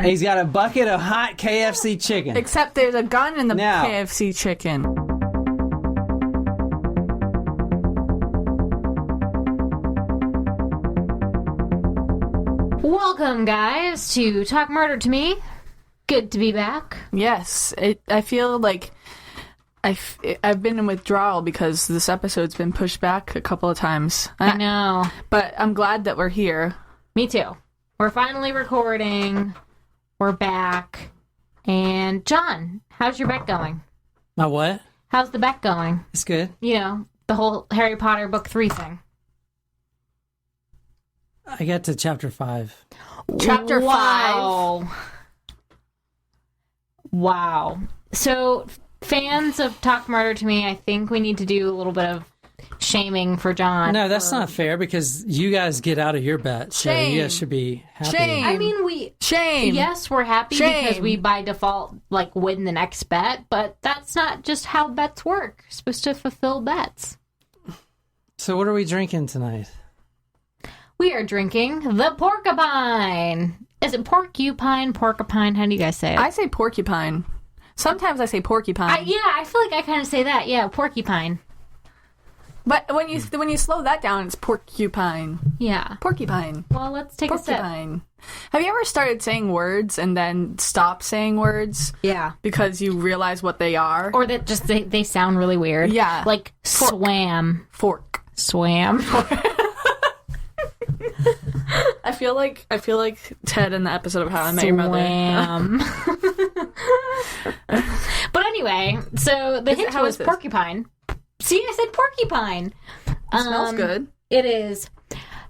He's got a bucket of hot KFC chicken. Except there's a gun in the KFC chicken. Welcome, guys, to Talk Murder to Me. Good to be back. Yes, I feel like I've been in withdrawal because this episode's been pushed back a couple of times. I know. But I'm glad that we're here. Me too. We're finally recording. We're back. And John, how's your bet going? My what? How's the bet going? It's good. You know, the whole Harry Potter book 3 thing. I got to chapter 5. Chapter 5? Wow. So, fans of Talk Murder to Me, I think we need to do a little bit of shaming for John. No, that's not fair because you guys get out of your bet, so you guys should be happy. Shame. I mean, Shame. Yes, we're happy because we, by default, win the next bet, but that's not just how bets work. You're supposed to fulfill bets. So what are we drinking tonight? We are drinking the porcupine. Is it porcupine? How do you guys say it? I say porcupine. Sometimes I say porcupine. I feel like I kind of say that. Yeah, porcupine. But when you slow that down, it's porcupine. Yeah. Porcupine. Well, let's take porcupine. A sip. Have you ever started saying words and then stop saying words? Yeah. Because you realize what they are? Or that just they sound really weird. Yeah. Like swam. Fork. Swam. I feel like Ted in the episode of How I Met Your Mother. But anyway, so the hint was porcupine. See, I said porcupine. It smells good. It is.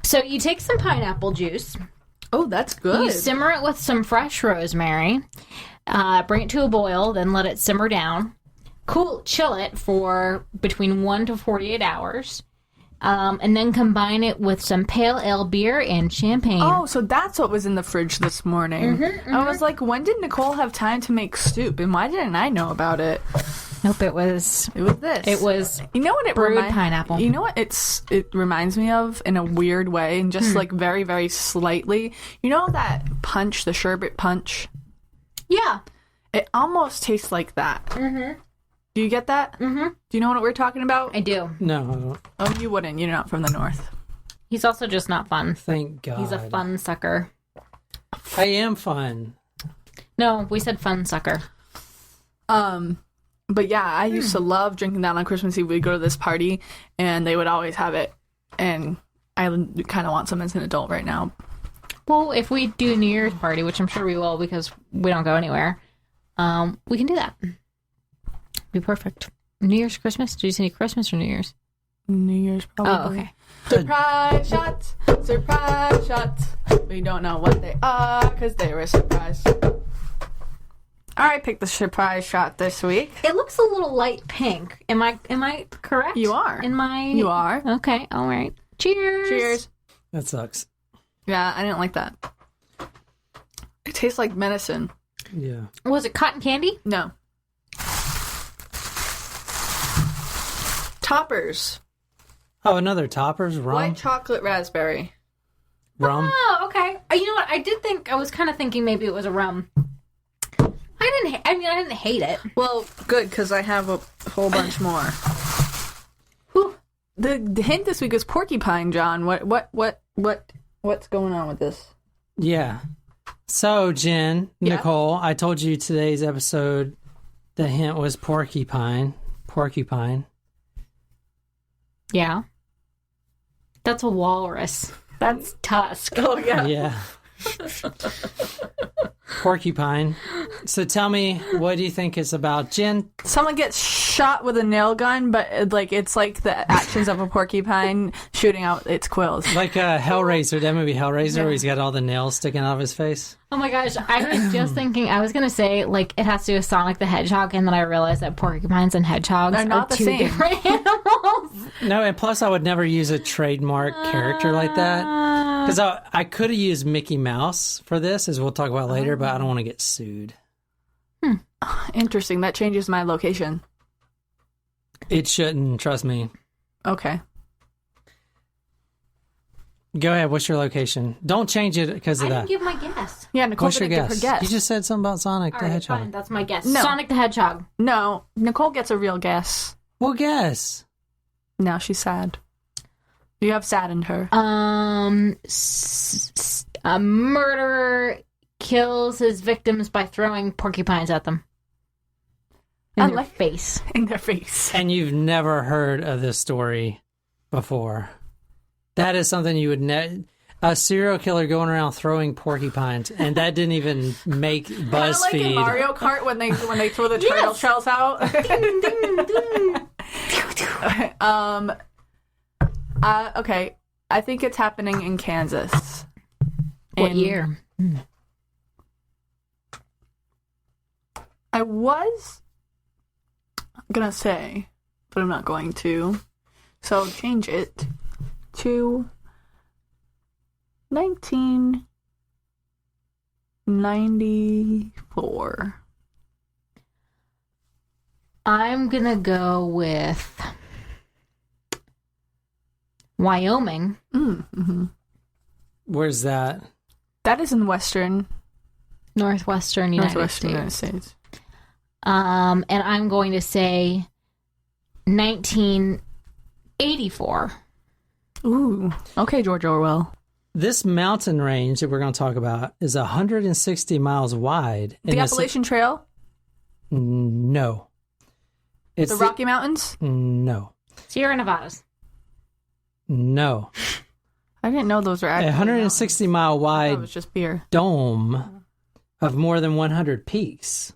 So you take some pineapple juice. Oh, that's good. You simmer it with some fresh rosemary. Bring it to a boil, then let it simmer down. Chill it for between 1 to 48 hours. And then combine it with some pale ale beer and champagne. Oh, so that's what was in the fridge this morning. I was like, when did Nicole have time to make soup? And why didn't I know about it? Nope, it was this. It was you know what it brewed pineapple. You know what it reminds me of in a weird way and just like very, very slightly? You know that punch, the sherbet punch? Yeah. It almost tastes like that. Mm-hmm. Do you get that? Mm-hmm. Do you know what we're talking about? I do. No, I don't. Oh, you wouldn't. You're not from the north. He's also just not fun. Thank God. He's a fun sucker. I am fun. No, we said fun sucker. But yeah, I used to love drinking that on Christmas Eve. We'd go to this party, and they would always have it. And I kind of want some as an adult right now. Well, if we do a New Year's party, which I'm sure we will because we don't go anywhere, we can do that. Be perfect. New Year's, Christmas? Did you say Christmas or New Year's? New Year's, probably. Oh, okay. Surprise shots! Surprise shots! We don't know what they are because they were a surprise. I picked the surprise shot this week. It looks a little light pink. Am I correct? You are. You are. Okay, all right. Cheers! Cheers. That sucks. Yeah, I didn't like that. It tastes like medicine. Yeah. Was it cotton candy? No. Toppers. Oh, another Toppers? Rum? White chocolate raspberry. Rum? Oh, okay. You know what? I was kind of thinking maybe it was a rum. I didn't hate it. Well, good, because I have a whole bunch more. Whew. The hint this week is porcupine, John. What's going on with this? Yeah. So, Jen, Nicole, I told you today's episode, the hint was porcupine. Porcupine. Yeah. That's a walrus. That's Tusk. Oh, yeah. Yeah. Porcupine. So tell me, what do you think it's about? Jen? Someone gets shot with a nail gun, but it's like the actions of a porcupine shooting out its quills. Like Hellraiser, that movie Hellraiser, where he's got all the nails sticking out of his face. Oh my gosh, I was just thinking, I was going to say, like, it has to do with Sonic the Hedgehog, and then I realized that porcupines and hedgehogs are not the two same. different animals. No, and plus I would never use a trademark character like that. Because I could have used Mickey Mouse for this, as we'll talk about later, but I don't want to get sued. Interesting. That changes my location. It shouldn't, trust me. Okay. Go ahead, what's your location? Don't change it because of I that. didn't give my guess. Yeah, Nicole What's your didn't give guess? her guess. You just said something about Sonic All the right, Hedgehog. fine. That's my guess. No. Sonic the Hedgehog. No, Nicole gets a real guess. Well, guess. Now she's sad. You have saddened her. A murderer kills his victims by throwing porcupines at them. In their face. In their face. And you've never heard of this story before. That is something you would a serial killer going around throwing porcupines, and that didn't even make BuzzFeed. Kind of like in Mario Kart when they throw the turtle shells out. Ding, ding, ding. Okay, I think it's happening in Kansas. What year? I was gonna say, but I'm not going to. So change it to 1994. I'm gonna go with Wyoming. Mm-hmm. Where's that? That is in Northwestern United States. And I'm going to say 1984. Ooh. Okay, George Orwell. This mountain range that we're going to talk about is 160 miles wide. The Appalachian Trail? No. It's the Rocky Mountains? No. Sierra Nevadas. No. I didn't know those were actually 160 mile It wide was just beer. dome of more than 100 peaks.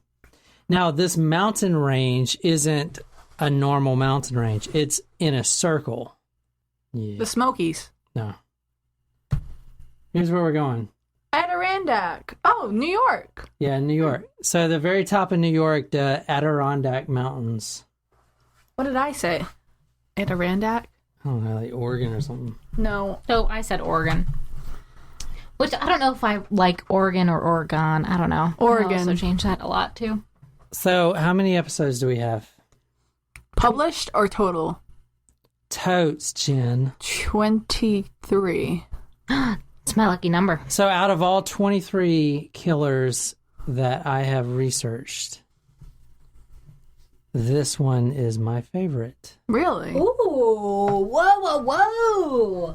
Now, this mountain range isn't a normal mountain range. It's in a circle. Yeah. The Smokies. No. Here's where we're going. Adirondack. Oh, New York. Yeah, New York. So the very top of New York, the Adirondack Mountains. What did I say? Adirondack? I don't know, like Oregon or something. No. So I said Oregon. Which I don't know if I like Oregon or Oregon. I don't know. Oregon. I also change that a lot too. So how many episodes do we have? Published or total? Totes, Jen. 23. It's my lucky number. So out of all 23 killers that I have researched, this one is my favorite. Really? Ooh, whoa, whoa, whoa.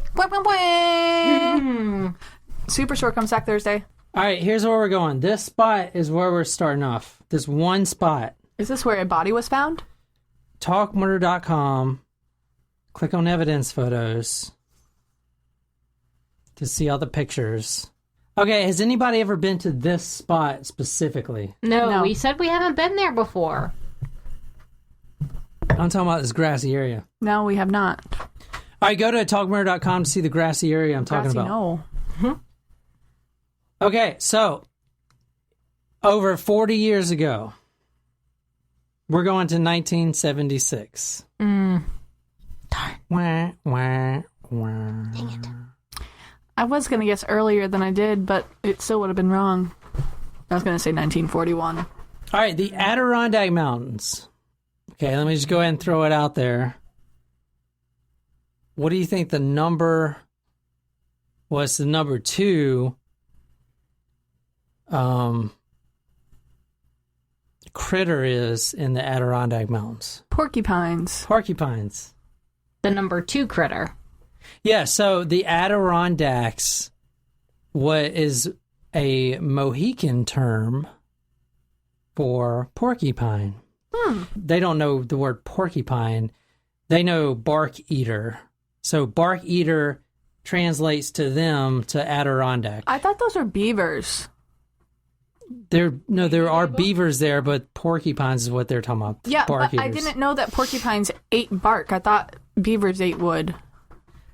Super Short comes back Thursday. All right, here's where we're going. This spot is where we're starting off. This one spot. Is this where a body was found? Talkmurder.com. Click on evidence photos to see all the pictures. Okay, has anybody ever been to this spot specifically? No, we said we haven't been there before. I'm talking about this grassy area. No, we have not. All right, go to talkmurder.com to see the grassy area I'm talking about. No. Okay, so over 40 years ago, we're going to 1976. Darn. Wah, wah, wah. Dang it. I was going to guess earlier than I did, but it still would have been wrong. I was going to say 1941. All right, the Adirondack Mountains. Okay, let me just go ahead and throw it out there. What do you think the number was? The number 2 critter is in the Adirondack Mountains? Porcupines. Porcupines. The number 2 critter. Yeah, so the Adirondacks, what is a Mohican term for porcupine. They don't know the word porcupine. They know bark eater. So bark eater translates to them to Adirondack. I thought those were beavers. There are beavers there, but porcupines is what they're talking about. Yeah, bark but I eaters. didn't know that porcupines ate bark. I thought beavers ate wood.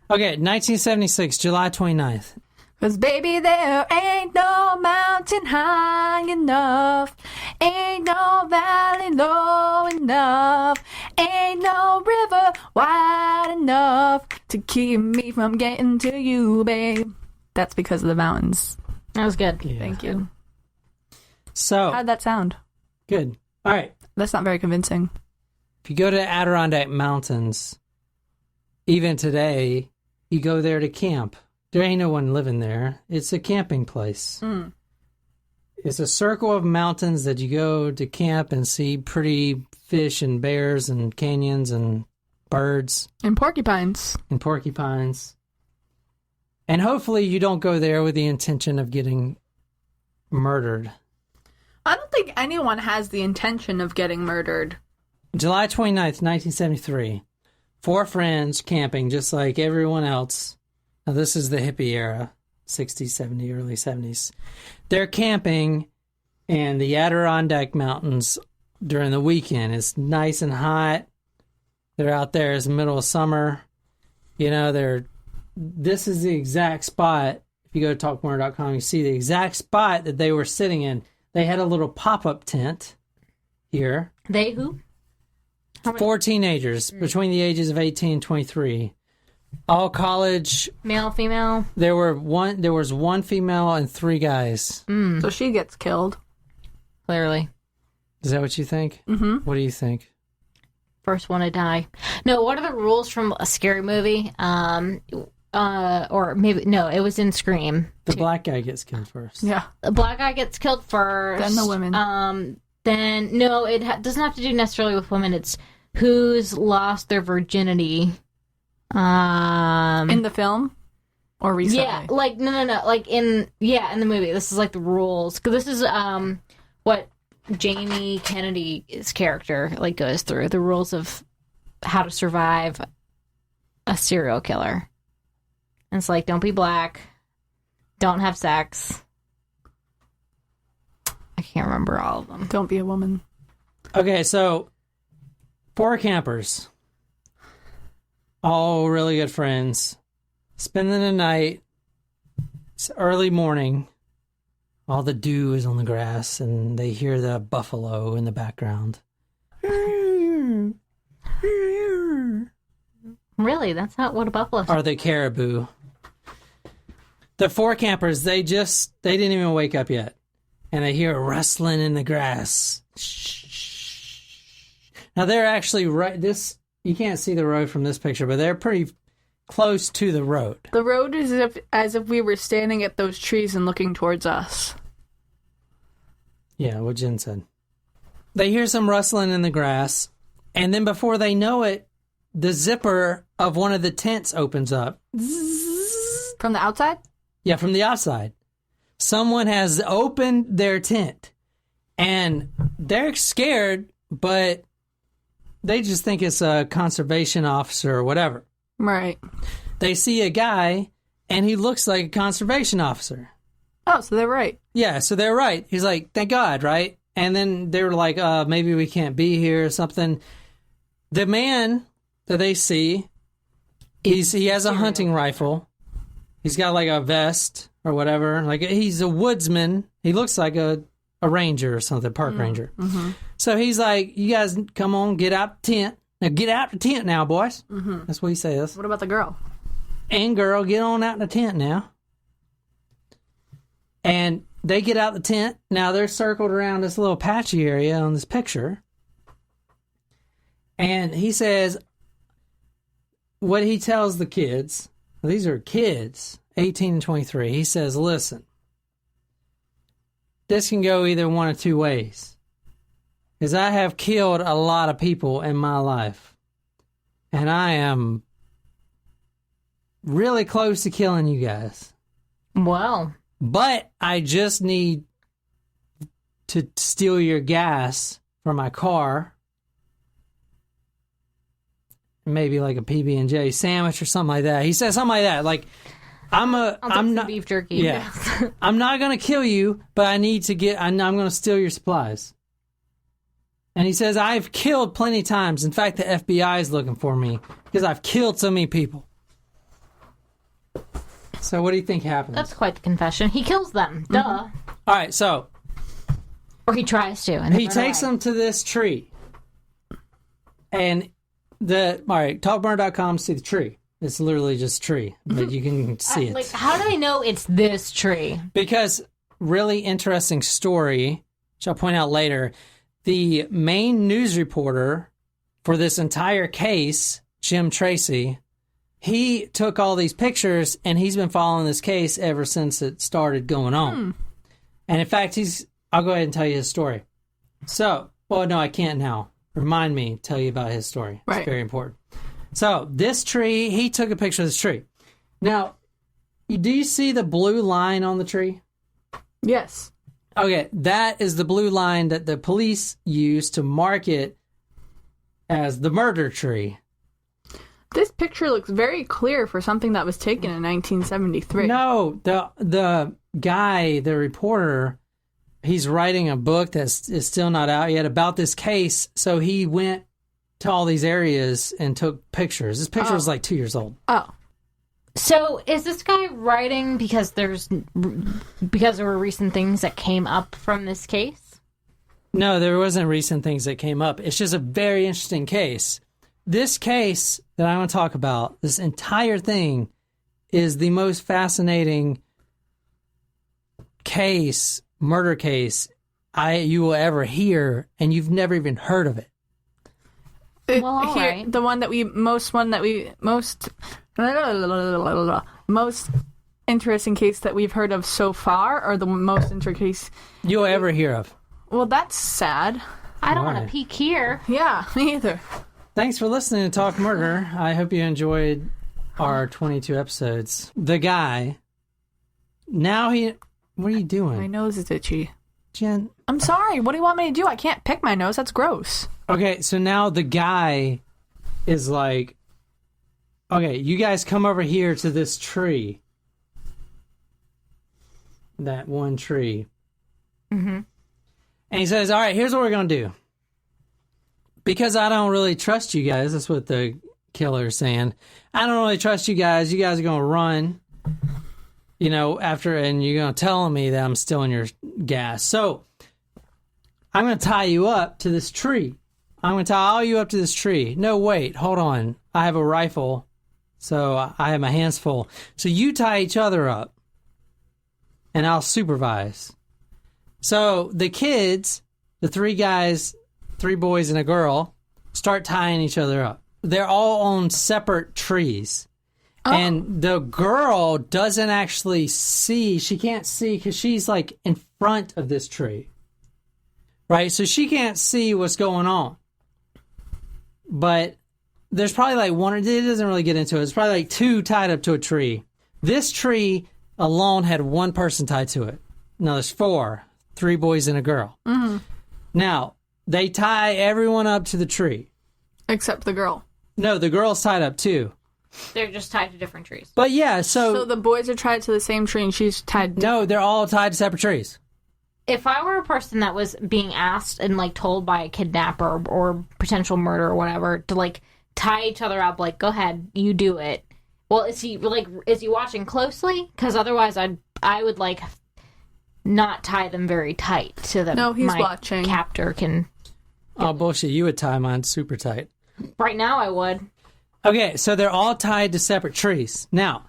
Okay, 1976, July 29th. 'Cause baby, there ain't no mountain high enough, ain't no valley low enough, ain't no river wide enough to keep me from getting to you, babe. That's because of the mountains. That was good. Yeah. Thank you. So, How'd that sound? good. All right. That's not very convincing. If you go to Adirondack Mountains, even today, you go there to camp. There ain't no one living there. It's a camping place. It's a circle of mountains that you go to camp and see pretty fish and bears and canyons and birds. And porcupines. And porcupines. And hopefully you don't go there with the intention of getting murdered. I don't think anyone has the intention of getting murdered. July 29th, 1973. 4 friends camping just like everyone else. Now this is the hippie era. 60s, 70s, early 70s. They're camping in the Adirondack Mountains during the weekend. It's nice and hot. They're out there. It's the middle of summer. You know, this is the exact spot. If you go to talkmore.com, you see the exact spot that they were sitting in. They had a little pop-up tent here. They who? 4 teenagers between the ages of 18 and 23. All college. Male, female? There was 1 female and 3 guys. So she gets killed. Clearly. Is that what you think? Mm-hmm. What do you think? First one to die. No, what are the rules from a scary movie? Or maybe, no, it was in Scream. The black guy gets killed first. Yeah. The black guy gets killed first. Then the women. Then, no, it doesn't have to do necessarily with women. It's who's lost their virginity. In the film? Or recently? Yeah, like, no. Like, in the movie. This is, like, the rules. Because this is, what Jamie Kennedy's character, like, goes through. The rules of how to survive a serial killer. And it's like, don't be black. Don't have sex. I can't remember all of them. Don't be a woman. Okay, so 4 campers. All really good friends. Spending the night. It's early morning. All the dew is on the grass, and they hear the buffalo in the background. Really? That's not what a buffalo is. Or the caribou. The 4 campers, they didn't even wake up yet. And they hear a rustling in the grass. Now they're actually right. You can't see the road from this picture, but they're pretty close to the road. The road is as if we were standing at those trees and looking towards us. Yeah, what Jen said. They hear some rustling in the grass, and then before they know it, the zipper of one of the tents opens up. From the outside? Yeah, from the outside. Someone has opened their tent, and they're scared, but they just think it's a conservation officer or whatever. Right. They see a guy, and he looks like a conservation officer. Oh, so they're right. Yeah, so they're right. He's like, thank God, right? And then they were like, maybe we can't be here or something. The man that they see, he has a hunting rifle. He's got like a vest or whatever. Like he's a woodsman. He looks like a ranger or something, park ranger. Mm-hmm. So he's like, you guys come on, get out the tent. Now get out the tent now, boys. Mm-hmm. That's what he says. What about the girl? And girl, get on out in the tent now. And they get out the tent. Now they're circled around this little patchy area on this picture. And he says, what he tells the kids, these are kids, 18 and 23. He says, listen, this can go either one of 2 ways. Because I have killed a lot of people in my life. And I am really close to killing you guys. Wow. But I just need to steal your gas from my car. Maybe like a PB&J sandwich or something like that. He says something like that. Like, I'm not beef jerky. Yeah. I'm not going to kill you, but I need to I'm going to steal your supplies. And he says, I've killed plenty of times. In fact, the FBI is looking for me because I've killed so many people. So what do you think happens? That's quite the confession. He kills them. Duh. Mm-hmm. All right, so. Or he tries to. And he takes them to this tree. And all right, talkburner.com, see the tree. It's literally just a tree, but you can see it. Like, how do they know it's this tree? Because really interesting story, which I'll point out later. The main news reporter for this entire case, Jim Tracy, he took all these pictures, and he's been following this case ever since it started going on. And in fact, I'll go ahead and tell you his story. So, well, no, I can't now. Remind me, tell you about his story. Right. It's very important. So, this tree, he took a picture of this tree. Now, do you see the blue line on the tree? Yes. Okay, that is the blue line that the police use to mark it as the murder tree. This picture looks very clear for something that was taken in 1973. No, the guy, the reporter, he's writing a book that is still not out yet about this case. So he went to all these areas and took pictures. This picture was like 2 years old. Oh. So is this guy writing because there were recent things that came up from this case? No, there wasn't recent things that came up. It's just a very interesting case. This case that I want to talk about, this entire thing, is the most fascinating case, murder case, you will ever hear, and you've never even heard of it. Well, all right. The most interesting case that we've heard of so far, or the most interesting case You'll ever hear of. Well, that's sad. I don't want Why? to peek here. Yeah, me either. Thanks for listening to Talk Murder. I hope you enjoyed our 22 episodes. The guy, now what are you doing? My nose is itchy. Jen? I'm sorry. What do you want me to do? I can't pick my nose. That's gross. Okay, so now the guy is like, okay, you guys come over here to this tree. That one tree. Mm-hmm. And he says, all right, here's what we're going to do. Because I don't really trust you guys, that's what the killer's saying. I don't really trust you guys. You guys are going to run, and you're going to tell me that I'm stealing your gas. So I'm going to tie you up to this tree. I'm going to tie all you up to this tree. No, wait, hold on. I have a rifle, so I have my hands full. So you tie each other up, and I'll supervise. So the kids, the three guys, 3 boys and a girl, start tying each other up. They're all on separate trees. Oh. And the girl doesn't actually see. She can't see because she's like in front of this tree. Right? So she can't see what's going on. But there's probably like one, it doesn't really get into it. It's probably like 2 tied up to a tree. This tree alone had 1 person tied to it. No, there's 4. 3 boys and a girl. Mm-hmm. Now, they tie everyone up to the tree. Except the girl. No, the girl's tied up too. They're just tied to different trees. But yeah, so the boys are tied to the same tree and she's tied to... No, they're all tied to separate trees. If I were a person that was being asked and like told by a kidnapper or potential murder or whatever to like tie each other up, like, go ahead, you do it. Well, is he watching closely? Because otherwise I would like not tie them very tight so that no, he's my watching. Captor can... Oh, bullshit. You would tie mine super tight. Right now I would. Okay, so they're all tied to separate trees. Now,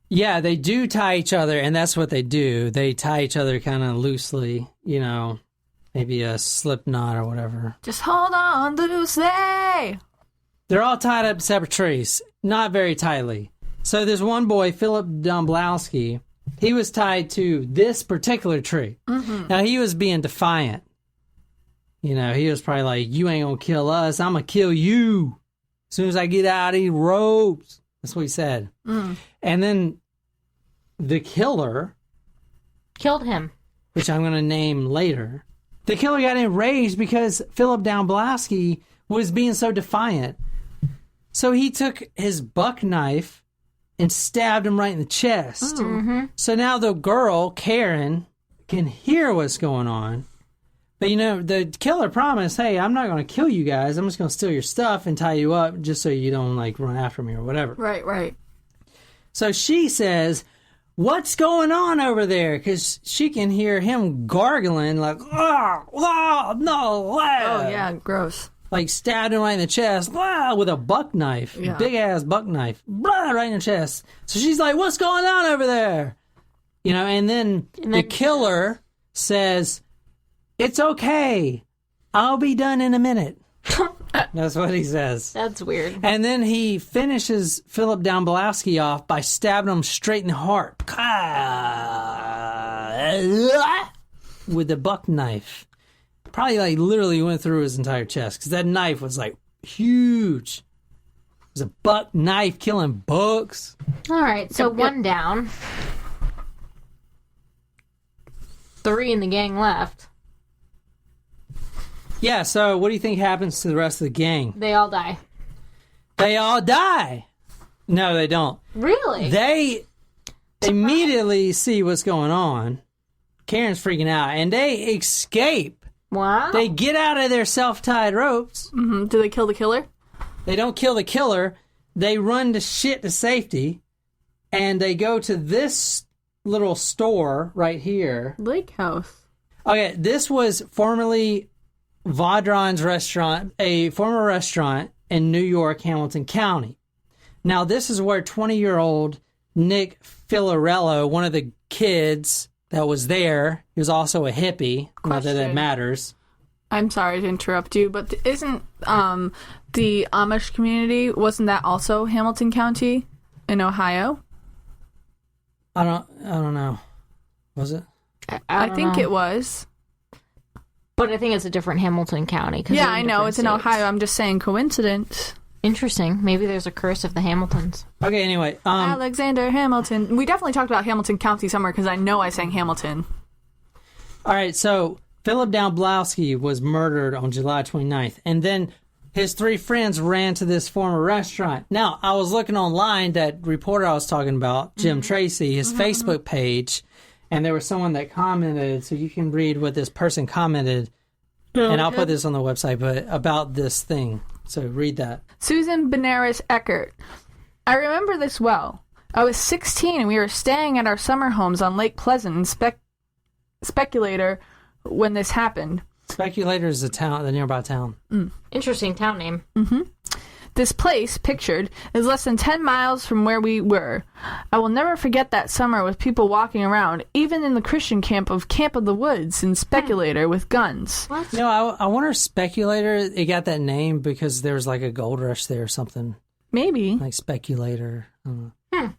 yeah, they do tie each other, and that's what they do. They tie each other kind of loosely, maybe a slip knot or whatever. Just hold on loosely. They're all tied up to separate trees, not very tightly. So there's one boy, Philip Domblowski. He was tied to this particular tree. Mm-hmm. Now, he was being defiant. He was probably like, you ain't gonna kill us. I'm gonna kill you as soon as I get out of these ropes. That's what he said. Mm. And then the killer... killed him. Which I'm gonna name later. The killer got enraged because Philip Domblowski was being so defiant. So he took his buck knife and stabbed him right in the chest. Mm-hmm. So now the girl, Karen, can hear what's going on. But, the killer promised, hey, I'm not going to kill you guys. I'm just going to steal your stuff and tie you up just so you don't, run after me or whatever. Right. So she says, what's going on over there? Because she can hear him gargling like, no. Oh, yeah, gross. Like stabbed him right in the chest with a buck knife. Yeah. Big-ass buck knife. Right in the chest. So she's like, what's going on over there? And then the killer says... It's okay. I'll be done in a minute. That's what he says. That's weird. And then he finishes Philip Domblowski off by stabbing him straight in the heart. with a buck knife. Probably like literally went through his entire chest because that knife was like huge. It was a buck knife killing bucks. All right, so one down. 3 in the gang left. Yeah, so what do you think happens to the rest of the gang? They all die. They all die. No, they don't. Really? They immediately see what's going on. Karen's freaking out, and they escape. Wow. They get out of their self-tied ropes. Mm-hmm. Do they kill the killer? They don't kill the killer. They run to safety, and they go to this little store right here. Lake House. Okay, this was formerly Vaudron's restaurant, a former restaurant in New York, Hamilton County. Now, this is where 20-year-old Nick Filarello, one of the kids that was there, he was also a hippie. Not that it matters. I'm sorry to interrupt you, but isn't the Amish community, wasn't that also Hamilton County in Ohio? I don't know. Was it? I think it was. But I think it's a different Hamilton County. Yeah, I know. It's in Ohio. I'm just saying coincidence. Interesting. Maybe there's a curse of the Hamiltons. Okay, anyway. Alexander Hamilton. We definitely talked about Hamilton County somewhere because I know I sang Hamilton. All right, so Philip Domblowski was murdered on July 29th. And then his 3 friends ran to this former restaurant. Now, I was looking online, that reporter I was talking about, Jim Tracy, his Facebook page, and there was someone that commented, so you can read what this person commented, and I'll put this on the website, but about this thing. So read that. Susan Benares Eckert. I remember this well. I was 16 and we were staying at our summer homes on Lake Pleasant in Speculator when this happened. Speculator is the nearby town. Interesting town name. Mm-hmm. This place, pictured, is less than 10 miles from where we were. I will never forget that summer with people walking around, even in the Christian camp of the Woods in Speculator with guns. What? You know, I wonder if Speculator, it got that name because there was like a gold rush there or something. Maybe. Like Speculator. I don't know.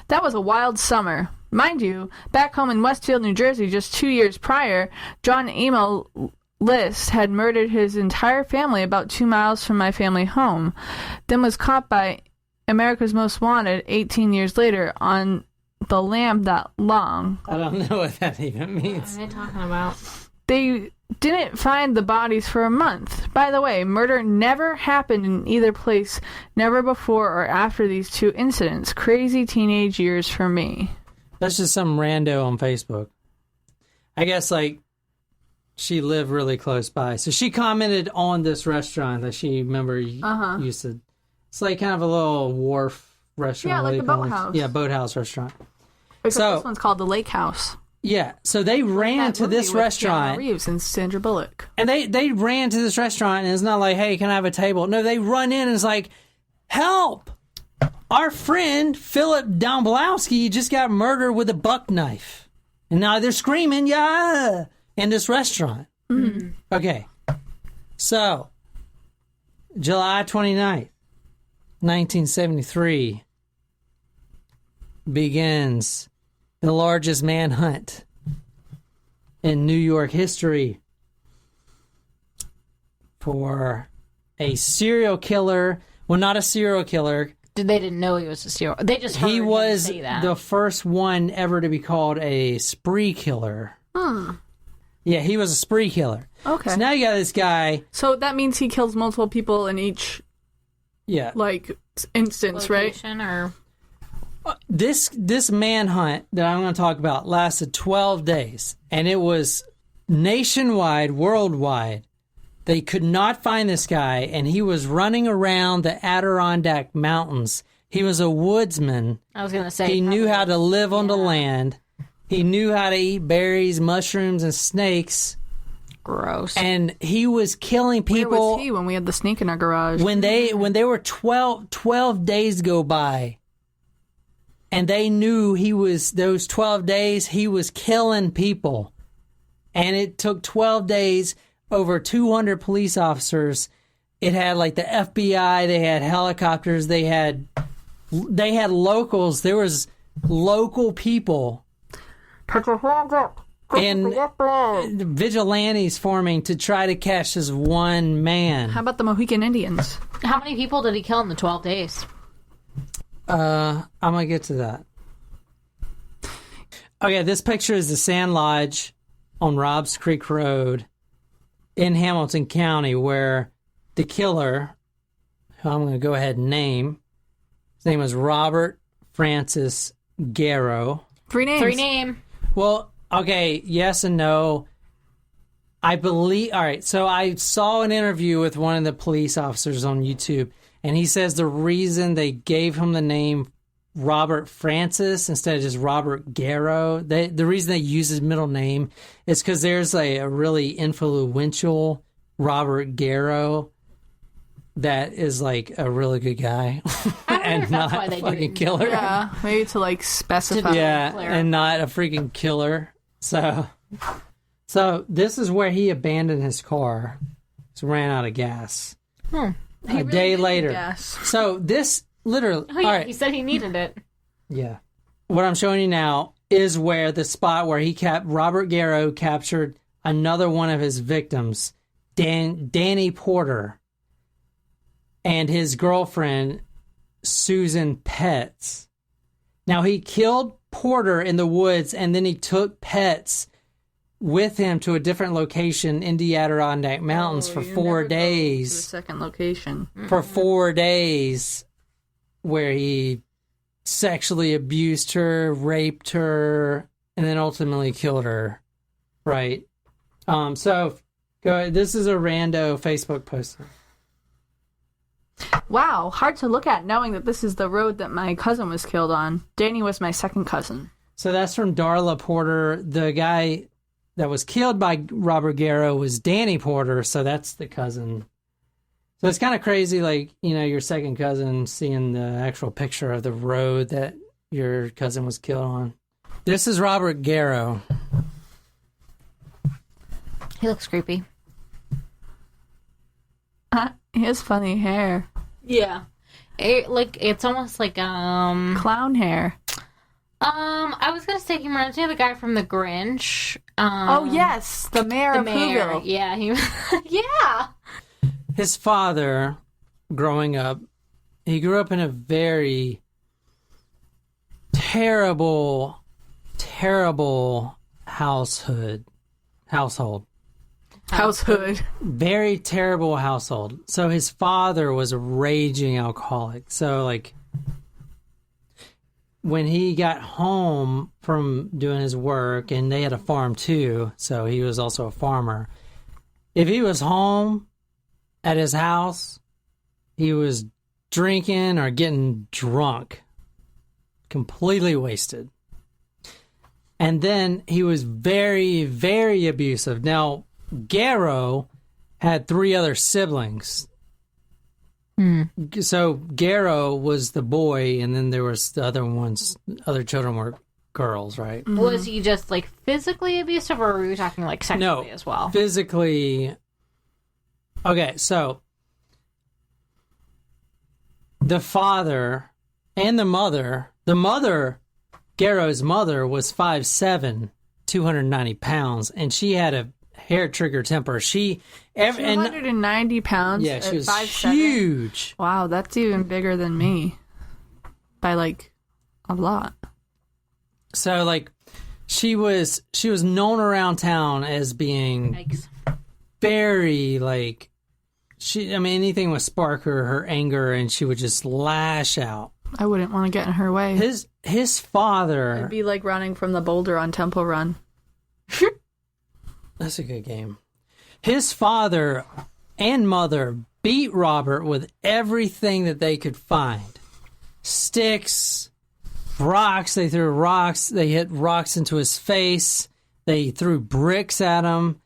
That was a wild summer. Mind you, back home in Westfield, New Jersey, just 2 years prior, John Emil List had murdered his entire family about 2 miles from my family home, then was caught by America's Most Wanted 18 years later on the lam that long. I don't know what that even means. What are they talking about? They didn't find the bodies for a month. By the way, murder never happened in either place, never before or after these 2 incidents. Crazy teenage years for me. That's just some rando on Facebook. I guess, like, she lived really close by. So she commented on this restaurant that she used to. It's like kind of a little wharf restaurant. Yeah, like the boathouse. Yeah, boathouse restaurant. Except this one's called the Lake House. Yeah, so they ran to this restaurant. Keanu Reeves and Sandra Bullock. And they ran to this restaurant, and it's not like, hey, can I have a table? No, they run in and it's like, help! Our friend, Philip Domblowski, just got murdered with a buck knife. And now they're screaming, yeah! In this restaurant. Mm-hmm. Okay. So, July 29th, 1973, begins the largest manhunt in New York history for a serial killer. Well, not a serial killer. They didn't know he was a serial. They just heard He him was say that. the first one ever to be called a spree killer. Yeah, he was a spree killer. Okay. So now you got this guy. So that means he kills multiple people in each, instance, Location, or This manhunt that I'm going to talk about lasted 12 days, and it was nationwide, worldwide. They could not find this guy, and he was running around the Adirondack mountains. He was a woodsman. I was going to say He knew how to live on the land. He knew how to eat berries, mushrooms, and snakes. Gross. And he was killing people. Where was he when we had the snake in our garage? When they were 12 days go by, and they knew those 12 days, he was killing people. And it took 12 days, over 200 police officers. It had like the FBI, they had helicopters, they had locals. There was local people Put your hands up. And vigilantes forming to try to catch this one man. How about the Mohican Indians? How many people did he kill in the 12 days? I'm gonna get to that. Okay, this picture is the Sand Lodge on Robbs Creek Road in Hamilton County, where the killer, who I'm gonna go ahead and name, his name was Robert Francis Garrow. 3 names. 3 name. Well, okay, yes and no. I believe. All right, so I saw an interview with one of the police officers on YouTube, and he says the reason they gave him the name Robert Francis instead of just Robert Garrow, the reason they use his middle name is because there's a really influential Robert Garrow that is like a really good guy and not a fucking killer. Yeah, maybe to like specify. Yeah, and not a freaking killer. So this is where he abandoned his car. Just ran out of gas. A day later. Yes. So this literally. Oh, yeah, all right. he said he needed it. Yeah. What I'm showing you now is where the spot where Robert Garrow captured another one of his victims, Danny Porter, and his girlfriend, Susan Petts. Now, he killed Porter in the woods, and then he took Petts with him to a different location in the Adirondack Mountains for 4 days. To the second location. For 4 days, where he sexually abused her, raped her, and then ultimately killed her. Right. So, go ahead. This is a rando Facebook post. Wow, hard to look at knowing that this is the road that my cousin was killed on. Danny was my second cousin. So that's from Darla Porter. The guy that was killed by Robert Garrow was Danny Porter, so that's the cousin. So it's kind of crazy, like, you know, your second cousin seeing the actual picture of the road that your cousin was killed on. This is Robert Garrow. He looks creepy. He has funny hair. Yeah. It's almost like, Clown hair. I was gonna say he reminds me of the guy from The Grinch. Oh, yes, the mayor of Whoville. Yeah, yeah. His father, growing up, he grew up in a very terrible household. Househood. Very terrible household. So his father was a raging alcoholic. So, like, when he got home from doing his work, and they had a farm too, so he was also a farmer. If he was home at his house, he was drinking or getting drunk, completely wasted. And then he was very, very abusive. Now, Garrow had 3 other siblings. So Garrow was the boy, and then there was the other children were girls, right? Mm-hmm. Was he just like physically abusive, or were you talking like sexually as well? Physically. Okay, so the father and the mother, Garrow's mother was 5'7", 290 pounds, and she had a hair trigger temper. 290 pounds. Yeah, she was 5'7"? huge. Wow, that's even bigger than me. By like a lot. So like she was known around town as being Yikes. very like anything would spark her anger, and she would just lash out. I wouldn't want to get in her way. His father. It'd be like running from the boulder on Temple Run. That's a good game. His father and mother beat Robert with everything that they could find. Sticks, rocks. They threw rocks. They hit rocks into his face. They threw bricks at him.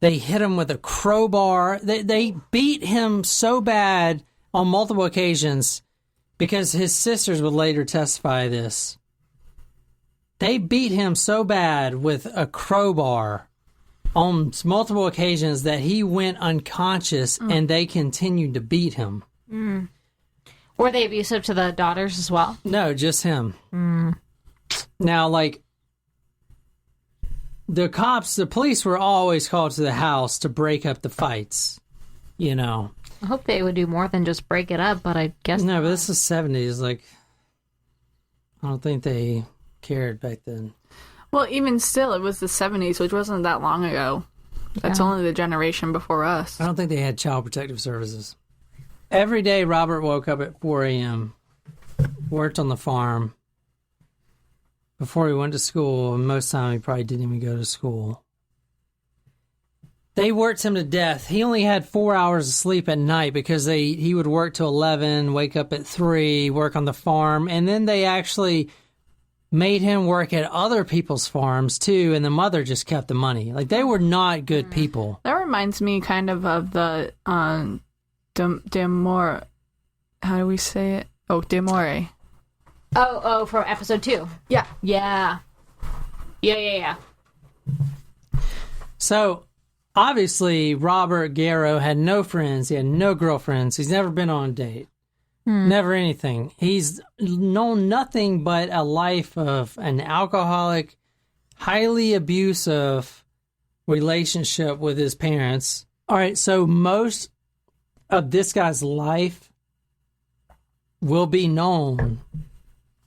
They hit him with a crowbar. They beat him so bad on multiple occasions, because his sisters would later testify this. They beat him so bad with a crowbar on multiple occasions that he went unconscious, and they continued to beat him. Were they abusive to the daughters as well? No, just him. Now, like, the police were always called to the house to break up the fights, you know. I hope they would do more than just break it up, but I guess No, but this is 70s. Like, I don't think they cared back then. Well, even still, it was the 70s, which wasn't that long ago. That's only the generation before us. I don't think they had child protective services. Every day, Robert woke up at 4 a.m., worked on the farm before he went to school, and most time he probably didn't even go to school. They worked him to death. He only had 4 hours of sleep at night because he would work till 11, wake up at 3, work on the farm, and then they actually made him work at other people's farms too, and the mother just kept the money. Like, they were not good people. That reminds me kind of the Demore. How do we say it? Oh, Demore. Oh, from episode 2. Yeah. Yeah. So, obviously, Robert Garrow had no friends. He had no girlfriends. He's never been on a date. Never anything. He's known nothing but a life of an alcoholic, highly abusive relationship with his parents. All right, so most of this guy's life will be known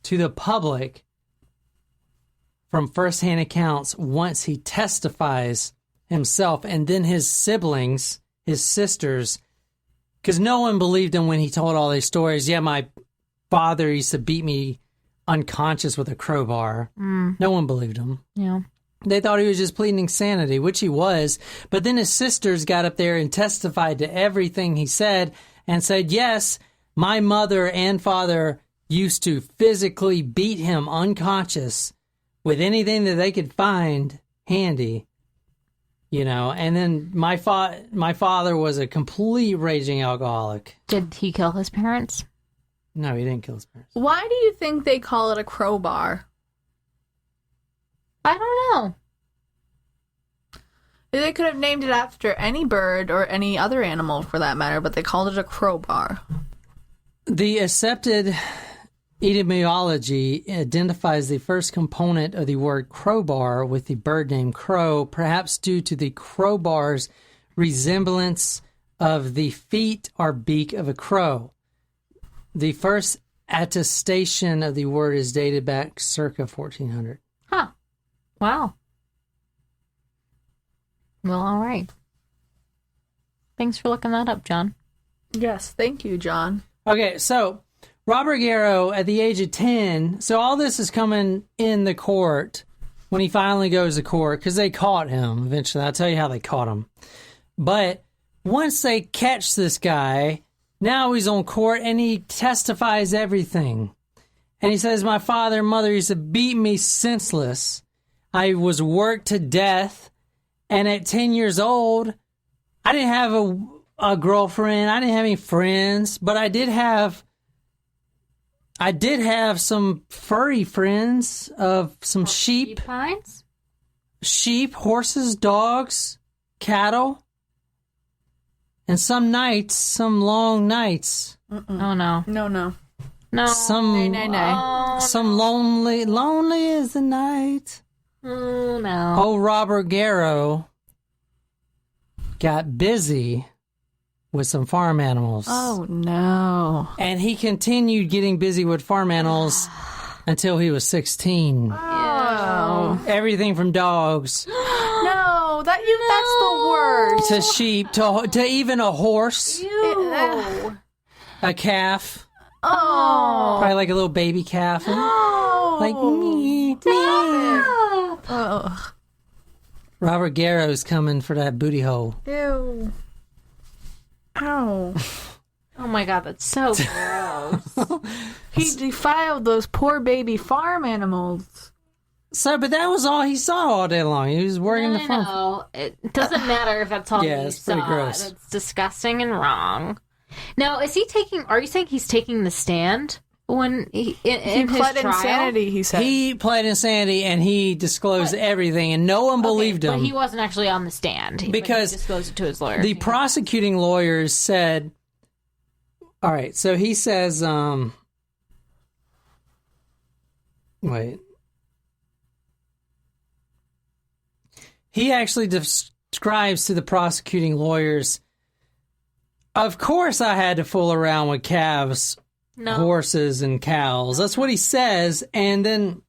to the public from firsthand accounts once he testifies himself, and then his siblings, his sisters, because no one believed him when he told all these stories. Yeah, my father used to beat me unconscious with a crowbar. No one believed him. Yeah. They thought he was just pleading insanity, which he was. But then his sisters got up there and testified to everything he said and said, yes, my mother and father used to physically beat him unconscious with anything that they could find handy. You know, and then my father was a complete raging alcoholic. Did he kill his parents? No, he didn't kill his parents. Why do you think they call it a crowbar? I don't know. They could have named it after any bird or any other animal for that matter, but they called it a crowbar. The accepted etymology identifies the first component of the word crowbar with the bird name crow, perhaps due to the crowbar's resemblance of the feet or beak of a crow. The first attestation of the word is dated back circa 1400. Huh. Wow. Well, all right. Thanks for looking that up, John. Yes, thank you, John. Okay, so Robert Garrow, at the age of 10, so all this is coming in the court when he finally goes to court, because they caught him eventually. I'll tell you how they caught him. But once they catch this guy, now he's on court and he testifies everything. And he says, my father and mother used to beat me senseless. I was worked to death. And at 10 years old, I didn't have a girlfriend. I didn't have any friends, but I did have some furry friends of some sheep, horses, dogs, cattle, and some nights, some long nights. Oh no. No. Some Nay. some lonely is the night. Oh no. Oh, Robert Garrow got busy with some farm animals. Oh, no. And he continued getting busy with farm animals until he was 16. Oh. Everything from dogs No, that's the worst. to sheep to even a horse, Ew. a calf, Oh. probably like a little baby calf. Oh. Like me. Oh. Robert Garrow's coming for that booty hole. Ew. Ow. Oh my god, that's so gross. He defiled those poor baby farm animals. So, but that was all he saw all day long. He was working the farm. No, it doesn't matter if that's all Yeah, you it's pretty saw. gross. That's disgusting and wrong. Now, are you saying he's taking the stand when in He his pled trial? insanity, he said. He pled insanity and he disclosed everything, and no one believed him. But he wasn't actually on the stand. Because he disclosed it to his lawyer. The prosecuting lawyers said, all right, so he says, wait. he actually describes to the prosecuting lawyers, of course I had to fool around with calves, horses, and cows. That's what he says. And then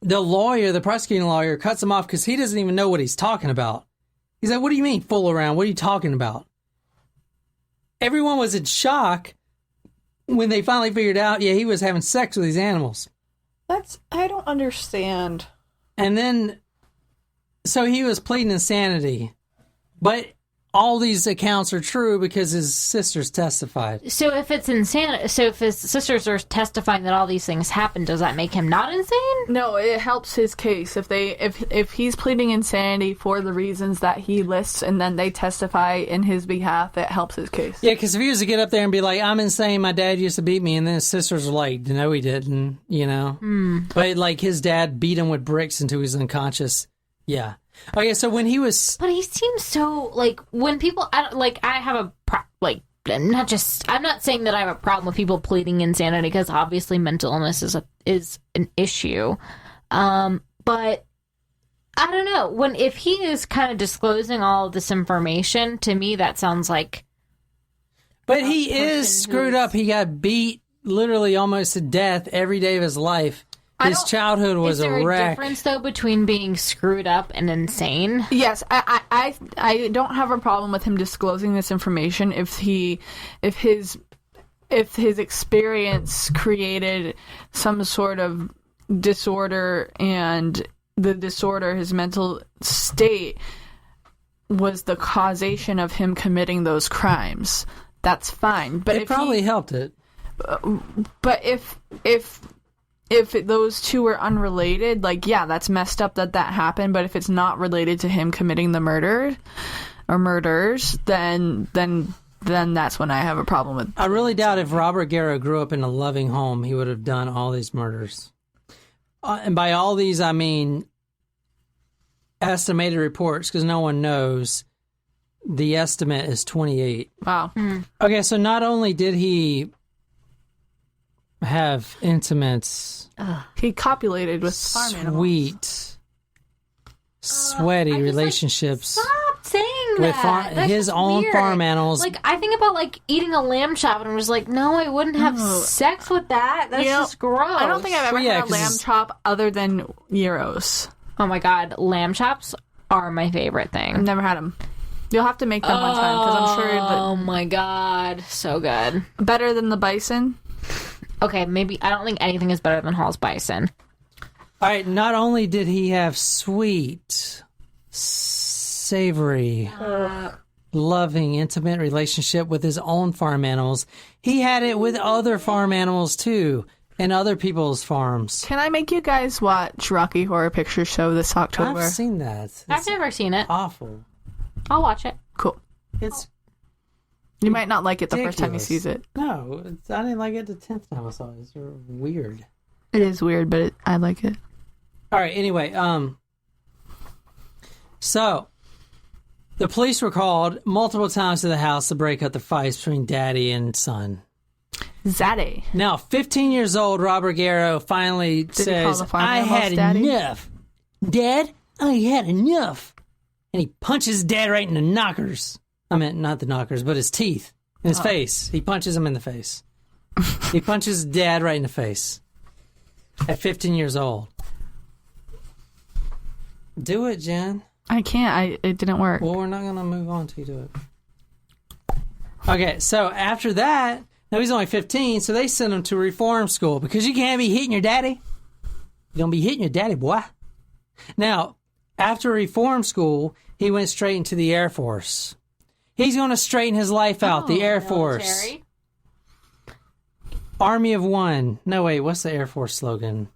the prosecuting lawyer, cuts him off because he doesn't even know what he's talking about. He's like, what do you mean fool around? What are you talking about? Everyone was in shock when they finally figured out, he was having sex with these animals. I don't understand. And then, so he was pleading insanity. But all these accounts are true because his sisters testified. So if it's insanity, so if his sisters are testifying that all these things happened, does that make him not insane? No, it helps his case. If he's pleading insanity for the reasons that he lists and then they testify in his behalf, it helps his case. Yeah, because if he was to get up there and be like, I'm insane, my dad used to beat me, and then his sisters were like, no, he didn't, But like his dad beat him with bricks until he was unconscious. Yeah. Okay, so when he was... But he seems so, like, when people... I have I'm not saying that I have a problem with people pleading insanity, because obviously mental illness is an issue. But, I don't know. If he is kind of disclosing all of this information, to me, that sounds like... But he is screwed up. He got beat literally almost to death every day of his life. His childhood was a wreck. Is there a difference, though, between being screwed up and insane? Yes, I don't have a problem with him disclosing this information if his experience created some sort of disorder, and the disorder, his mental state, was the causation of him committing those crimes. That's fine. But it probably helped it. But if those two were unrelated, that's messed up that happened. But if it's not related to him committing the murder or murders, then that's when I have a problem with. I really doubt if Robert Garrow grew up in a loving home, he would have done all these murders. And by all these, I mean estimated reports, because no one knows. The estimate is 28. Wow. Okay, so not only did he have intimate, he copulated with farm animals. Sweaty relationships. Stop saying that. With his own weird. farm animals. Like, I think about eating a lamb chop, and I was like, no, I wouldn't have sex with that. That's just gross. I don't think I've ever had a lamb chop other than gyros. Oh my god, lamb chops are my favorite thing. I've never had them. You'll have to make them one time, because I'm sure that. Oh my god, so good. Better than the bison. Okay, maybe. I don't think anything is better than Hall's bison. All right, not only did he have sweet, savory, loving, intimate relationship with his own farm animals, he had it with other farm animals too, and other people's farms. Can I make you guys watch Rocky Horror Picture Show this October? I've seen that. I've never seen it. Awful. I'll watch it. Cool. You might not like it the first time you see it. No, I didn't like it the 10th time I saw it. It's weird. It is weird, but I like it. All right, anyway, so the police were called multiple times to the house to break up the fights between daddy and son. Zaddy. Now, 15 years old, Robert Garrow finally says, I had enough. Dad, I had enough. And he punches dad right in the knockers. I meant not the knockers, but his teeth. In his face. He punches him in the face. He punches dad right in the face. At 15 years old. Do it, Jen. I can't. It didn't work. Well, we're not going to move on till you do it. Okay, so after that, now he's only 15, so they sent him to reform school because you can't be hitting your daddy. You don't be hitting your daddy, boy. Now, after reform school, he went straight into the Air Force. He's going to straighten his life out, the Air Force. Army of One. No, wait, what's the Air Force slogan?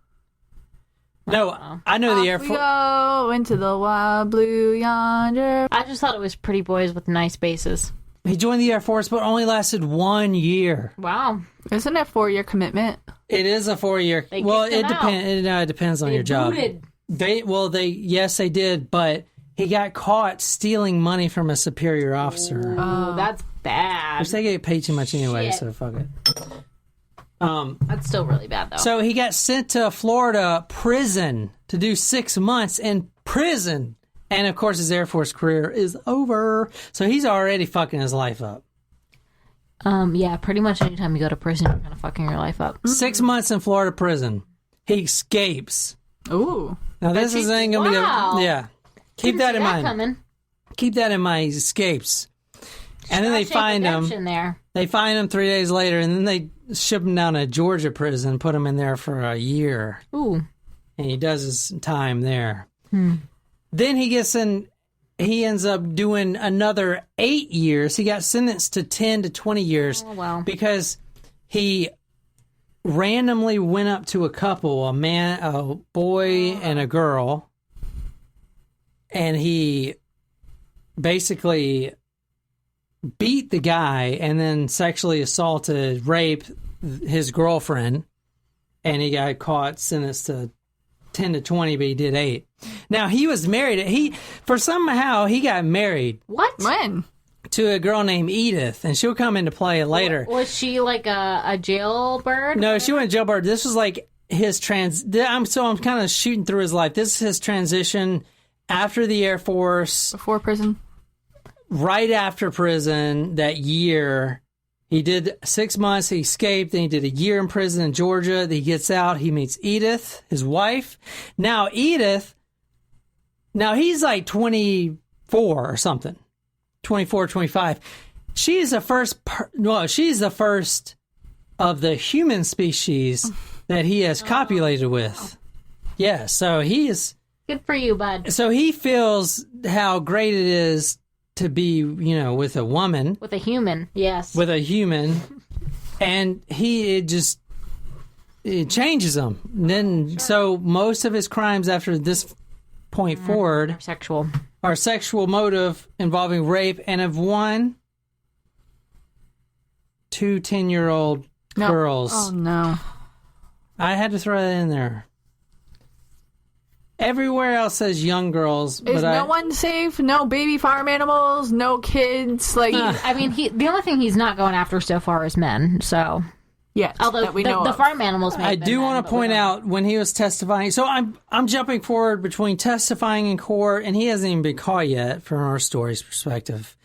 No, I know the Air Force. Go into the wild blue yonder. I just thought it was pretty boys with nice bases. He joined the Air Force, but only lasted 1 year. Wow. Isn't it a 4-year commitment? It is a 4-year. Well, it depends. It depends on your job. Yes, they did, but he got caught stealing money from a superior officer. Oh, that's bad. Which they get paid too much anyway, so fuck it. That's still really bad, though. So he got sent to Florida prison to do 6 months in prison. And, of course, his Air Force career is over. So he's already fucking his life up. Yeah, pretty much anytime you go to prison, you're kind of fucking your life up. 6 months in Florida prison. He escapes. Ooh. Now, this is ain't going to Wow. be... Yeah. Keep that in mind. Coming. Keep that in mind. He escapes. And then they find him. There. They find him 3 days later, and then they ship him down to Georgia prison, put him in there for a year. Ooh. And he does his time there. Then he gets in... He ends up doing another 8 years. He got sentenced to 10 to 20 years because he randomly went up to a couple, a boy and a girl, and he basically beat the guy and then sexually assaulted, raped his girlfriend, and he got caught, sentenced to 10 to 20, but he did 8. Now, he was married. Somehow, he got married. What? When? To a girl named Edith, and she'll come into play later. Was she like a jailbird? No, she wasn't jailbird. This was like his I'm kind of shooting through his life. This is his transition after the Air Force. Before prison? Right after prison, that year. He did 6 months, he escaped, then he did a year in prison in Georgia. Then he gets out, he meets Edith, his wife. Now, Edith, he's like 24 or something. 24, 25. She's the first of the human species that he has copulated with. Yeah, so he is... Good for you, bud. So he feels how great it is to be, with a woman. With a human, yes. With a human. And it changes him. And then, so most of his crimes after this point forward are sexual motive involving rape, and have won 2 10-year-old girls. Oh, no. I had to throw that in there. Everywhere else says young girls. Is no one safe? No baby farm animals? No kids? The only thing he's not going after so far is men, so... Yes, although that we know the of. farm animals may I have been do men, want to point out when he was testifying. So I'm jumping forward between testifying in court, and he hasn't even been caught yet from our story's perspective.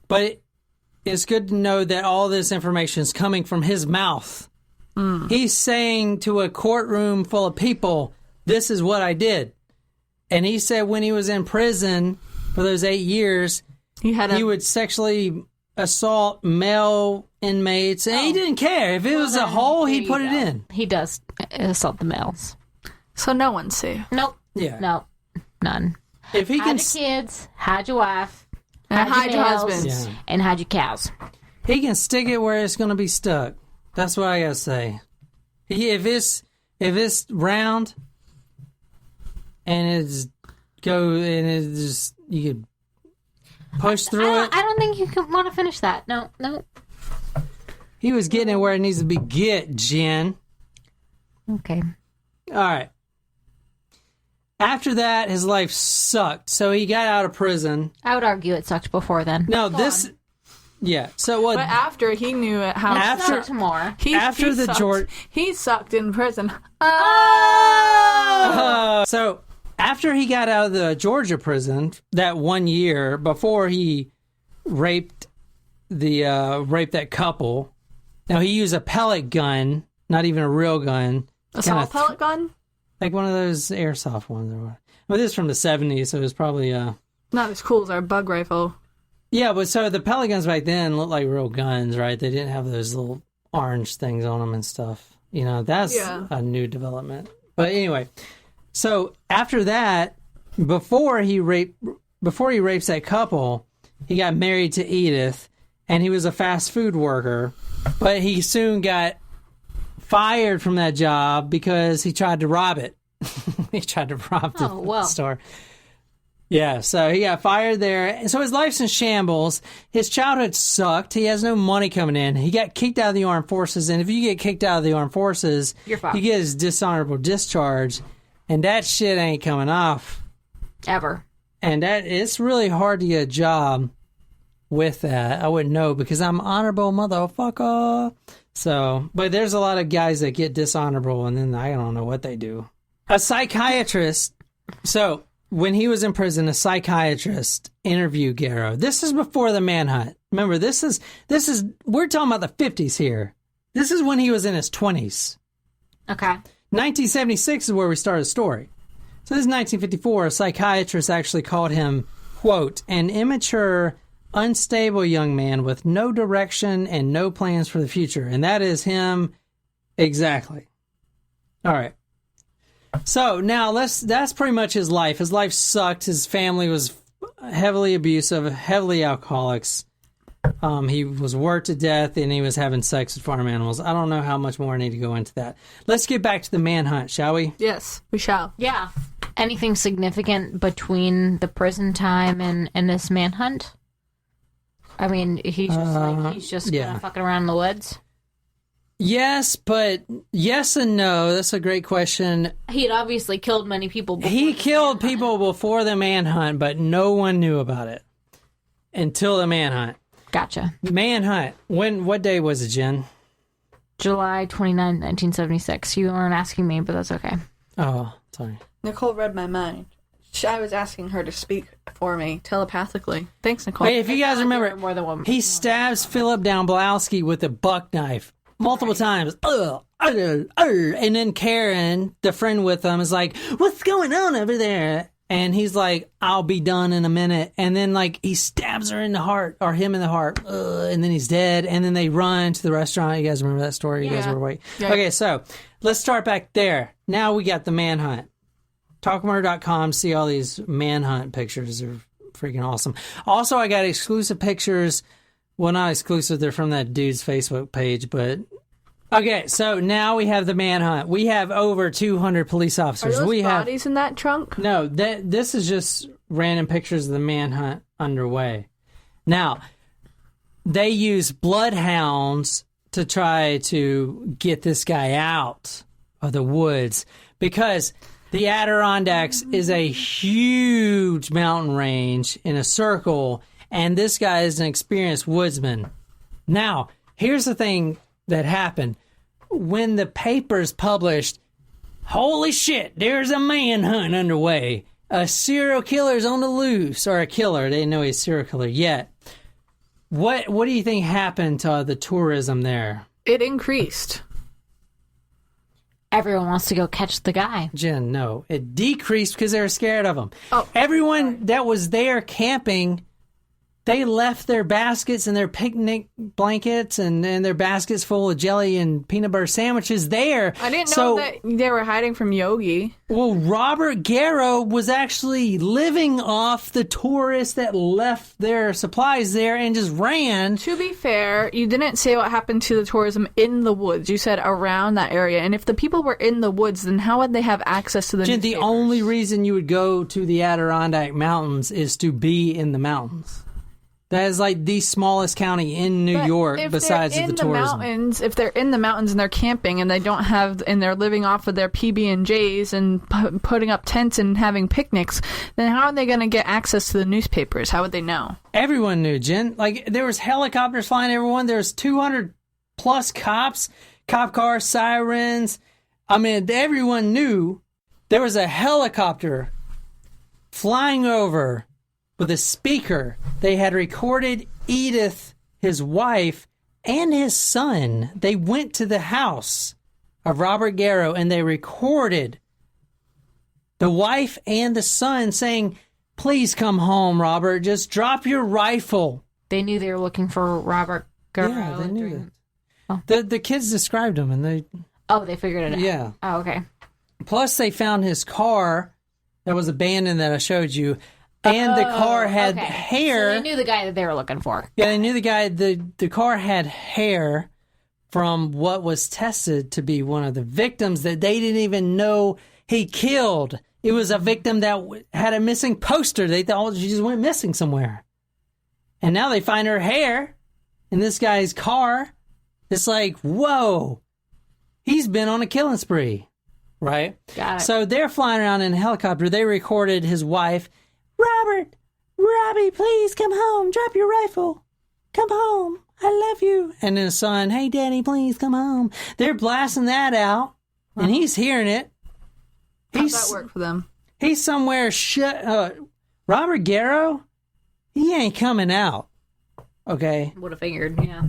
But it's good to know that all this information is coming from his mouth. He's saying to a courtroom full of people, "This is what I did." And he said when he was in prison for those 8 years, he would sexually assault male inmates, and he didn't care. If it was a hole, he'd put it in. He does assault the males. So no one's safe. Nope. Yeah. Nope. None. If he hide your kids, hide your wife, and hide your males, husbands. and hide your cows. He can stick it where it's going to be stuck. That's what I got to say. If it's round... And you could push through it. I don't think you want to finish that. No. He was getting it where it needs to be Jen. Okay. All right. After that, his life sucked. So he got out of prison. I would argue it sucked before then. No, this... Yeah, so what? But after he knew how after sucked more. He sucked in prison. So after he got out of the Georgia prison, that 1 year before he raped that couple. Now he used a pellet gun, not even a real gun. Assault pellet gun? Like one of those airsoft ones. Well, this is from the 70s, so it was probably not as cool as our bug rifle. Yeah, but so the pellet guns back then looked like real guns, right? They didn't have those little orange things on them and stuff. That's a new development. But anyway, so after that, before he rapes that couple, he got married to Edith, and he was a fast food worker. But he soon got fired from that job because he tried to rob it. He tried to rob the store. Yeah, so he got fired there. And so his life's in shambles. His childhood sucked. He has no money coming in. He got kicked out of the armed forces. And if you get kicked out of the armed forces, you're fine. You get his dishonorable discharge. And that shit ain't coming off. Ever. And it's really hard to get a job with that. I wouldn't know because I'm honorable motherfucker. So, but there's a lot of guys that get dishonorable and then I don't know what they do. A psychiatrist. So, when he was in prison, a psychiatrist interviewed Garrow. This is before the manhunt. Remember, this is we're talking about the 50s here. This is when he was in his 20s. Okay. 1976 is where we started the story. So this is 1954. A psychiatrist actually called him, quote, an immature, unstable young man with no direction and no plans for the future. And that is him exactly. All right. So now that's pretty much his life. His life sucked. His family was heavily abusive, heavily alcoholics. He was worked to death, and he was having sex with farm animals. I don't know how much more I need to go into that. Let's get back to the manhunt, shall we? Yes, we shall. Yeah. Anything significant between the prison time and this manhunt? I mean, he's just kind of fucking around in the woods. Yes, but yes and no. That's a great question. He had obviously killed many people before. He killed people before the manhunt, but no one knew about it until the manhunt. Gotcha. Manhunt. What day was it, Jen? July 29, 1976. You weren't asking me, but that's okay. Oh, sorry. Nicole read my mind. I was asking her to speak for me telepathically. Thanks, Nicole. Hey, if you guys remember, more than one. he stabs Philip Domblowski with a buck knife multiple times. And then Karen, the friend with him, is like, what's going on over there? And he's like, I'll be done in a minute. And then, like, he stabs her in the heart, or him in the heart, and then he's dead. And then they run to the restaurant. You guys remember that story? You guys were waiting. Yeah. Okay, so let's start back there. Now we got the manhunt. TalkMurder.com. See all these manhunt pictures. They're freaking awesome. Also, I got exclusive pictures. Well, not exclusive. They're from that dude's Facebook page, but... Okay, so now we have the manhunt. We have over 200 police officers. Are those bodies in that trunk? No, this is just random pictures of the manhunt underway. Now, they use bloodhounds to try to get this guy out of the woods because the Adirondacks is a huge mountain range in a circle, and this guy is an experienced woodsman. Now, here's the thing that happened. When the papers published, holy shit, there's a manhunt underway. A serial killer's on the loose. Or a killer. They didn't know he's a serial killer yet. What do you think happened to the tourism there? It increased. Everyone wants to go catch the guy. Jen, no. It decreased because they were scared of him. Oh. Everyone that was there camping, they left their baskets and their picnic blankets and their baskets full of jelly and peanut butter sandwiches there. I didn't know that they were hiding from Yogi. Well, Robert Garrow was actually living off the tourists that left their supplies there and just ran. To be fair, you didn't say what happened to the tourism in the woods. You said around that area. And if the people were in the woods, then how would they have access to the Jen, the only reason you would go to the Adirondack Mountains is to be in the mountains. That is like the smallest county in New York besides the tourism. If they're in the mountains and they're camping and they don't have, and they're living off of their PB&Js and putting up tents and having picnics, then how are they going to get access to the newspapers? How would they know? Everyone knew, Jen. Like, there was helicopters flying everyone. There's 200 plus cops, cop cars, sirens. I mean, everyone knew there was a helicopter flying over with a speaker. They had recorded Edith, his wife, and his son. They went to the house of Robert Garrow and they recorded the wife and the son saying, please come home, Robert. Just drop your rifle. They knew they were looking for Robert Garrow. Yeah, they knew that. The kids described him and they... Oh, they figured it out. Yeah. Oh, okay. Plus, they found his car that was abandoned that I showed you. And the car had hair. So they knew the guy that they were looking for. Yeah, they knew the guy. The car had hair from what was tested to be one of the victims that they didn't even know he killed. It was a victim that had a missing poster. They thought she just went missing somewhere. And now they find her hair in this guy's car. It's like, whoa, he's been on a killing spree, right? Got it. So they're flying around in a helicopter. They recorded his wife. Robbie, please come home. Drop your rifle. Come home. I love you. And then the son, hey, Daddy, please come home. They're blasting that out, and he's hearing it. How's that work for them? He's somewhere Robert Garrow, he ain't coming out. Okay? Would have figured, yeah.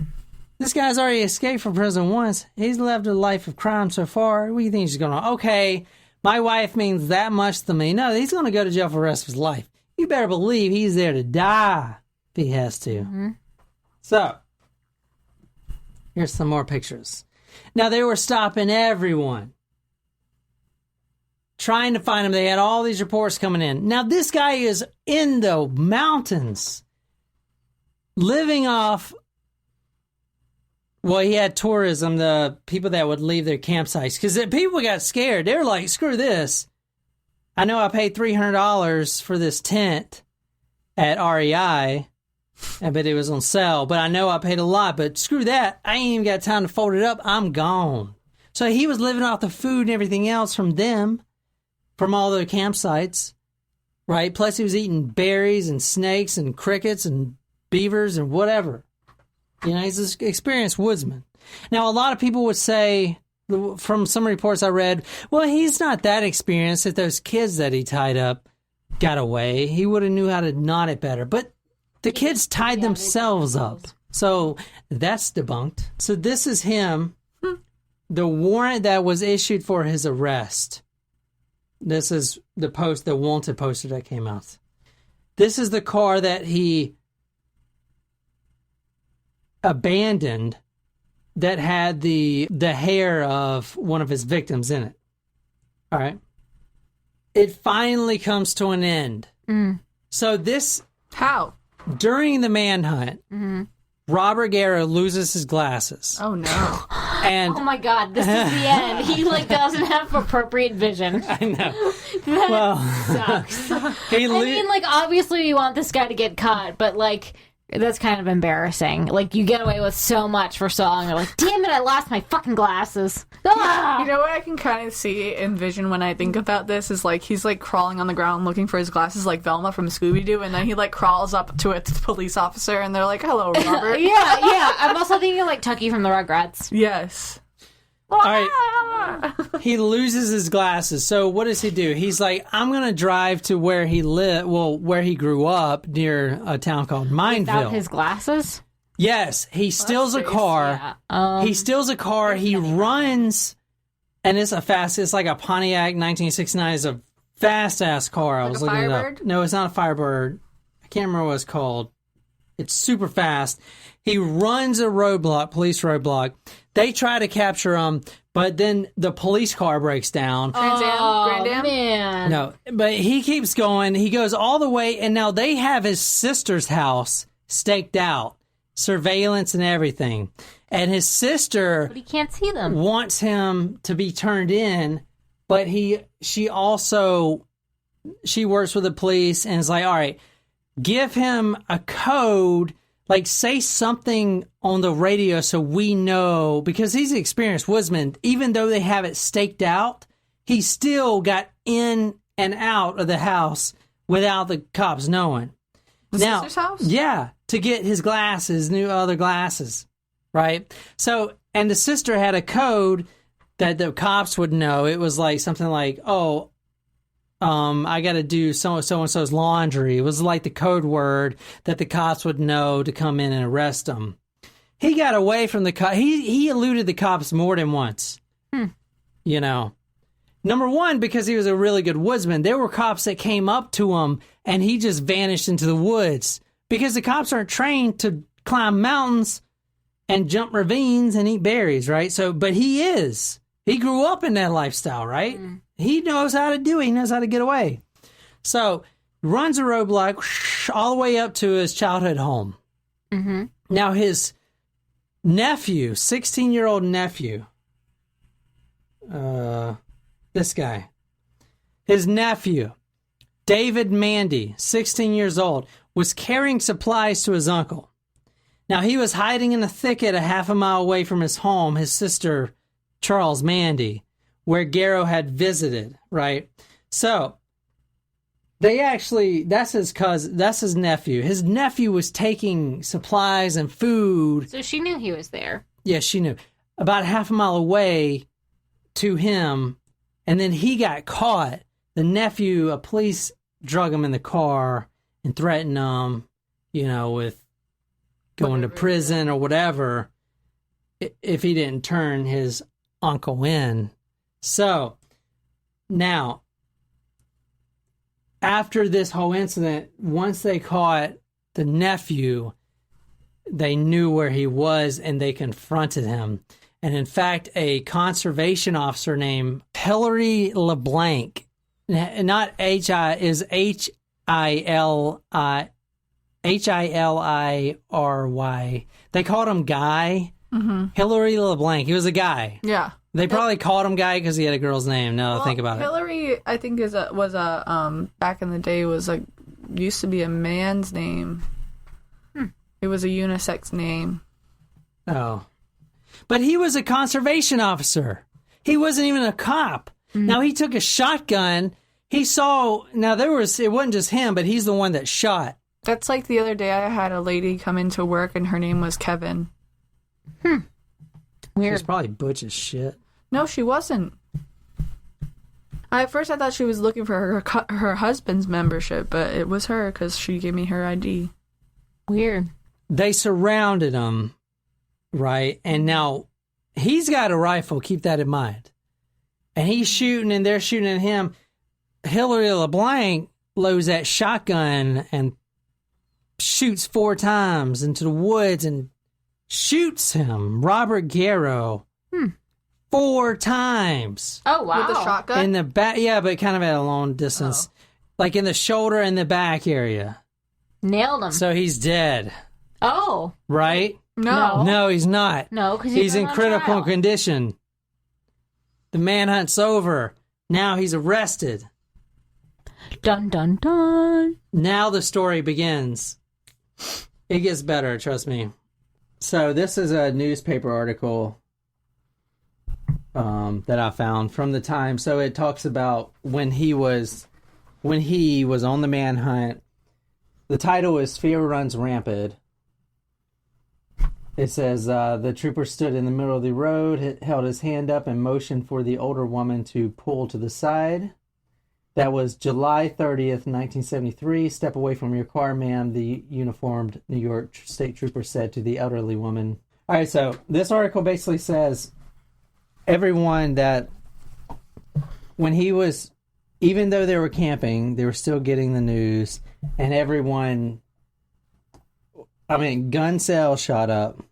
This guy's already escaped from prison once. He's lived a life of crime so far. What do you think he's going to... Okay, my wife means that much to me. No, he's going to go to jail for the rest of his life. You better believe he's there to die if he has to. Mm-hmm. So, here's some more pictures. Now, they were stopping everyone, trying to find him. They had all these reports coming in. Now, this guy is in the mountains, living off... Well, he had tourism, the people that would leave their campsites. Because people got scared. They were like, screw this. I know I paid $300 for this tent at REI, but it was on sale. But I know I paid a lot. But screw that. I ain't even got time to fold it up. I'm gone. So he was living off the food and everything else from them, from all their campsites, right? Plus he was eating berries and snakes and crickets and beavers and whatever. You know, he's an experienced woodsman. Now, a lot of people would say, from some reports I read, well, he's not that experienced. If those kids that he tied up got away, he would have knew how to knot it better. But the kids tied themselves up. So that's debunked. So this is him, the warrant that was issued for his arrest. This is the wanted poster that came out. This is the car that he abandoned that had the hair of one of his victims in it. All right. It finally comes to an end. So this... How? During the manhunt, Robert Garrow loses his glasses. Oh, no. And oh, my God. This is the end. He, doesn't have appropriate vision. I know. That sucks. Obviously you want this guy to get caught, but, that's kind of embarrassing. You get away with so much for so long. You're like, damn it, I lost my fucking glasses. Ah! You know what I can kind of envision when I think about this is, he's, crawling on the ground looking for his glasses like Velma from Scooby-Doo, and then he, crawls up to a police officer, and they're like, hello, Robert. yeah. I'm also thinking of, Tucky from the Rugrats. Yes. All right. He loses his glasses. So what does he do? He's like, I'm going to drive to where he where he grew up, near a town called Mineville. Without his glasses? Yes. He steals a car. Yeah. He steals a car. He runs, and it's like a Pontiac 1969. It's a fast-ass car. I was looking it up. No, it's not a Firebird. I can't remember what it's called. It's super fast. He runs a police roadblock. They try to capture him, but then the police car breaks down. Grand Dam? Man. No, but he keeps going. He goes all the way, and now they have his sister's house staked out, surveillance and everything. And his sister but he can't see them. Wants him to be turned in, but she works with the police and is like, all right, give him a code. Say something on the radio so we know, because he's an experienced woodsman. Even though they have it staked out, he still got in and out of the house without the cops knowing. The sister's house? Yeah, to get his glasses, other glasses, right? So, and the sister had a code that the cops would know. It was something like, I got to do so-and-so's laundry. It was the code word that the cops would know to come in and arrest him. He got away from the cops. He eluded the cops more than once. You know. Number one, because he was a really good woodsman. There were cops that came up to him, and he just vanished into the woods. Because the cops aren't trained to climb mountains and jump ravines and eat berries, right? But he is. He grew up in that lifestyle, right? He knows how to do it. He knows how to get away. So, runs a roadblock all the way up to his childhood home. Now, his nephew, 16-year-old nephew, this guy, his nephew, David Mandy, 16 years old, was carrying supplies to his uncle. Now, he was hiding in a thicket a half a mile away from his home, his sister, Charles Mandy, where Garrow had visited, right? So, that's his cousin, that's his nephew. His nephew was taking supplies and food. So she knew he was there. Yeah, she knew. About half a mile away to him, and then he got caught. the nephew, police drug him in the car and threatened him, with going to prison or whatever if he didn't turn his uncle in. So now, after this whole incident, once they caught the nephew, they knew where he was and they confronted him. And in fact, a conservation officer named Hilary LeBlanc, not H-I, is Hiliry. They called him Guy. Mm-hmm. Hilary LeBlanc. He was a guy. Yeah. They probably called him Guy because he had a girl's name. Now I think about it. Hillary, I think, was back in the day, used to be a man's name. It was a unisex name. Oh. But he was a conservation officer. He wasn't even a cop. Now, he took a shotgun. He saw... Now, it wasn't just him, but he's the one that shot. That's like the other day I had a lady come into work and her name was Kevin. She Weird. was probably butch as shit. No, she wasn't. At first I thought she was looking for her husband's membership, but it was her because she gave me her ID. Weird. They surrounded him, right? And now he's got a rifle. Keep that in mind. And he's shooting, and they're shooting at him. Hilary LeBlanc loads that shotgun and shoots 4 times into the woods and shoots him, Robert Garrow, 4 times. Oh, wow. With a shotgun? In the back, yeah, but kind of at a long distance. Like in the shoulder and the back area. Nailed him. So he's dead. Oh. Right? No. No, he's not. No, because He's in on critical trial. condition. The manhunt's over. Now he's arrested. Dun, dun, dun. Now the story begins. It gets better, trust me. So this is a newspaper article that I found from the time. So it talks about when he was on the manhunt. The title is "Fear Runs Rampant." It says the trooper stood in the middle of the road, held his hand up, and motioned for the older woman to pull to the side. That was July 30th, 1973. "Step away from your car, ma'am," the uniformed New York State Trooper said to the elderly woman. All right, so this article basically says everyone that when he was, even though they were camping, they were still getting the news, and everyone, gun sales shot up,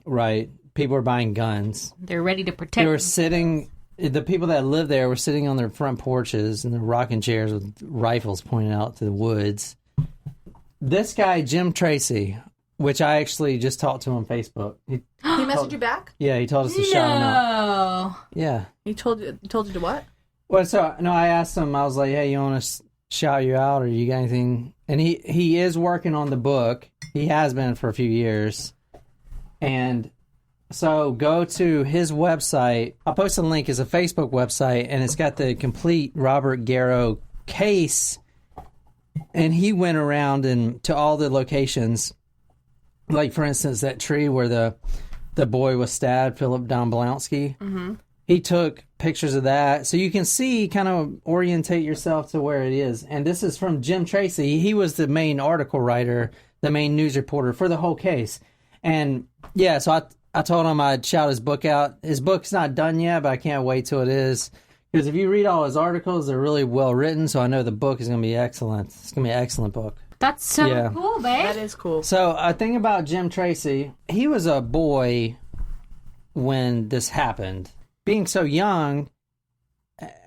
right? People were buying guns. They're ready to protect. They were sitting... The people that lived there were sitting on their front porches in their rocking chairs with rifles pointing out to the woods. This guy, Jim Tracy, which I actually just talked to on Facebook. He messaged you back? Yeah, he told us to shout him out. Yeah. He told you to what? Well, so, no, I asked him, I was like, hey, you want to shout you out or you got anything? And he is working on the book. He has been for a few years. And... So go to his website. I'll post a link. It's a Facebook website, and it's got the complete Robert Garrow case. And he went around and to all the locations, like for instance that tree where the boy was stabbed, Philip Domblowski. Mm-hmm. He took pictures of that, so you can see, kind of orientate yourself to where it is. And this is from Jim Tracy. He was the main article writer, the main news reporter for the whole case. And yeah, so I told him I'd shout his book out. His book's not done yet, but I can't wait till it is. Because if you read all his articles, they're really well written, so I know the book is going to be excellent. It's going to be an excellent book. That's so cool, babe. That is cool. So, a thing about Jim Tracy, he was a boy when this happened. Being so young,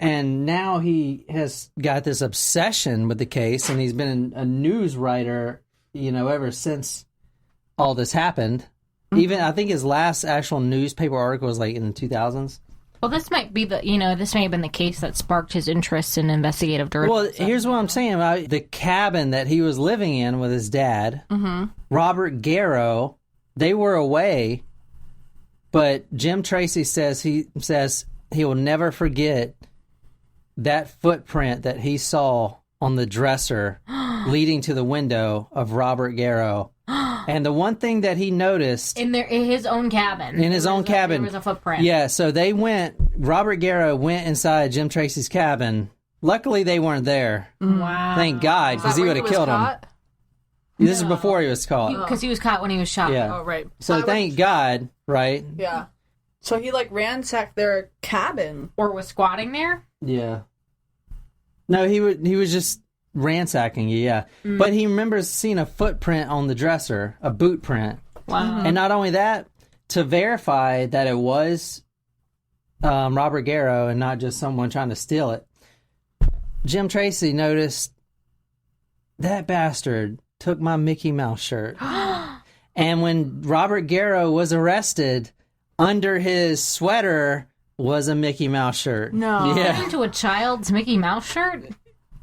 and now he has got this obsession with the case, and he's been a news writer, ever since all this happened. Even, I think his last actual newspaper article was like in the 2000s. Well, this might be this may have been the case that sparked his interest in investigative journalism. Well, here's what I'm saying about the cabin that he was living in with his dad, Robert Garrow. They were away, but Jim Tracy says he will never forget that footprint that he saw on the dresser leading to the window of Robert Garrow. And the one thing that he noticed... In his own cabin. In his own cabin. There was a footprint. Yeah, so Robert Garrow went inside Jim Tracy's cabin Luckily, they weren't there. Wow. Thank God, because he would have killed him. This is before he was caught. Because he was caught when he was shot. Yeah. Oh, right. So thank God, right? Yeah. So he like ransacked their cabin. Or was squatting there? Yeah. No, he was just ransacking you, yeah. But he remembers seeing a footprint on the dresser, a boot print. Wow. And not only that, to verify that it was Robert Garrow and not just someone trying to steal it, Jim Tracy noticed that bastard took my Mickey Mouse shirt. And when Robert Garrow was arrested, under his sweater was a Mickey Mouse shirt. No. Yeah. Into a child's Mickey Mouse shirt?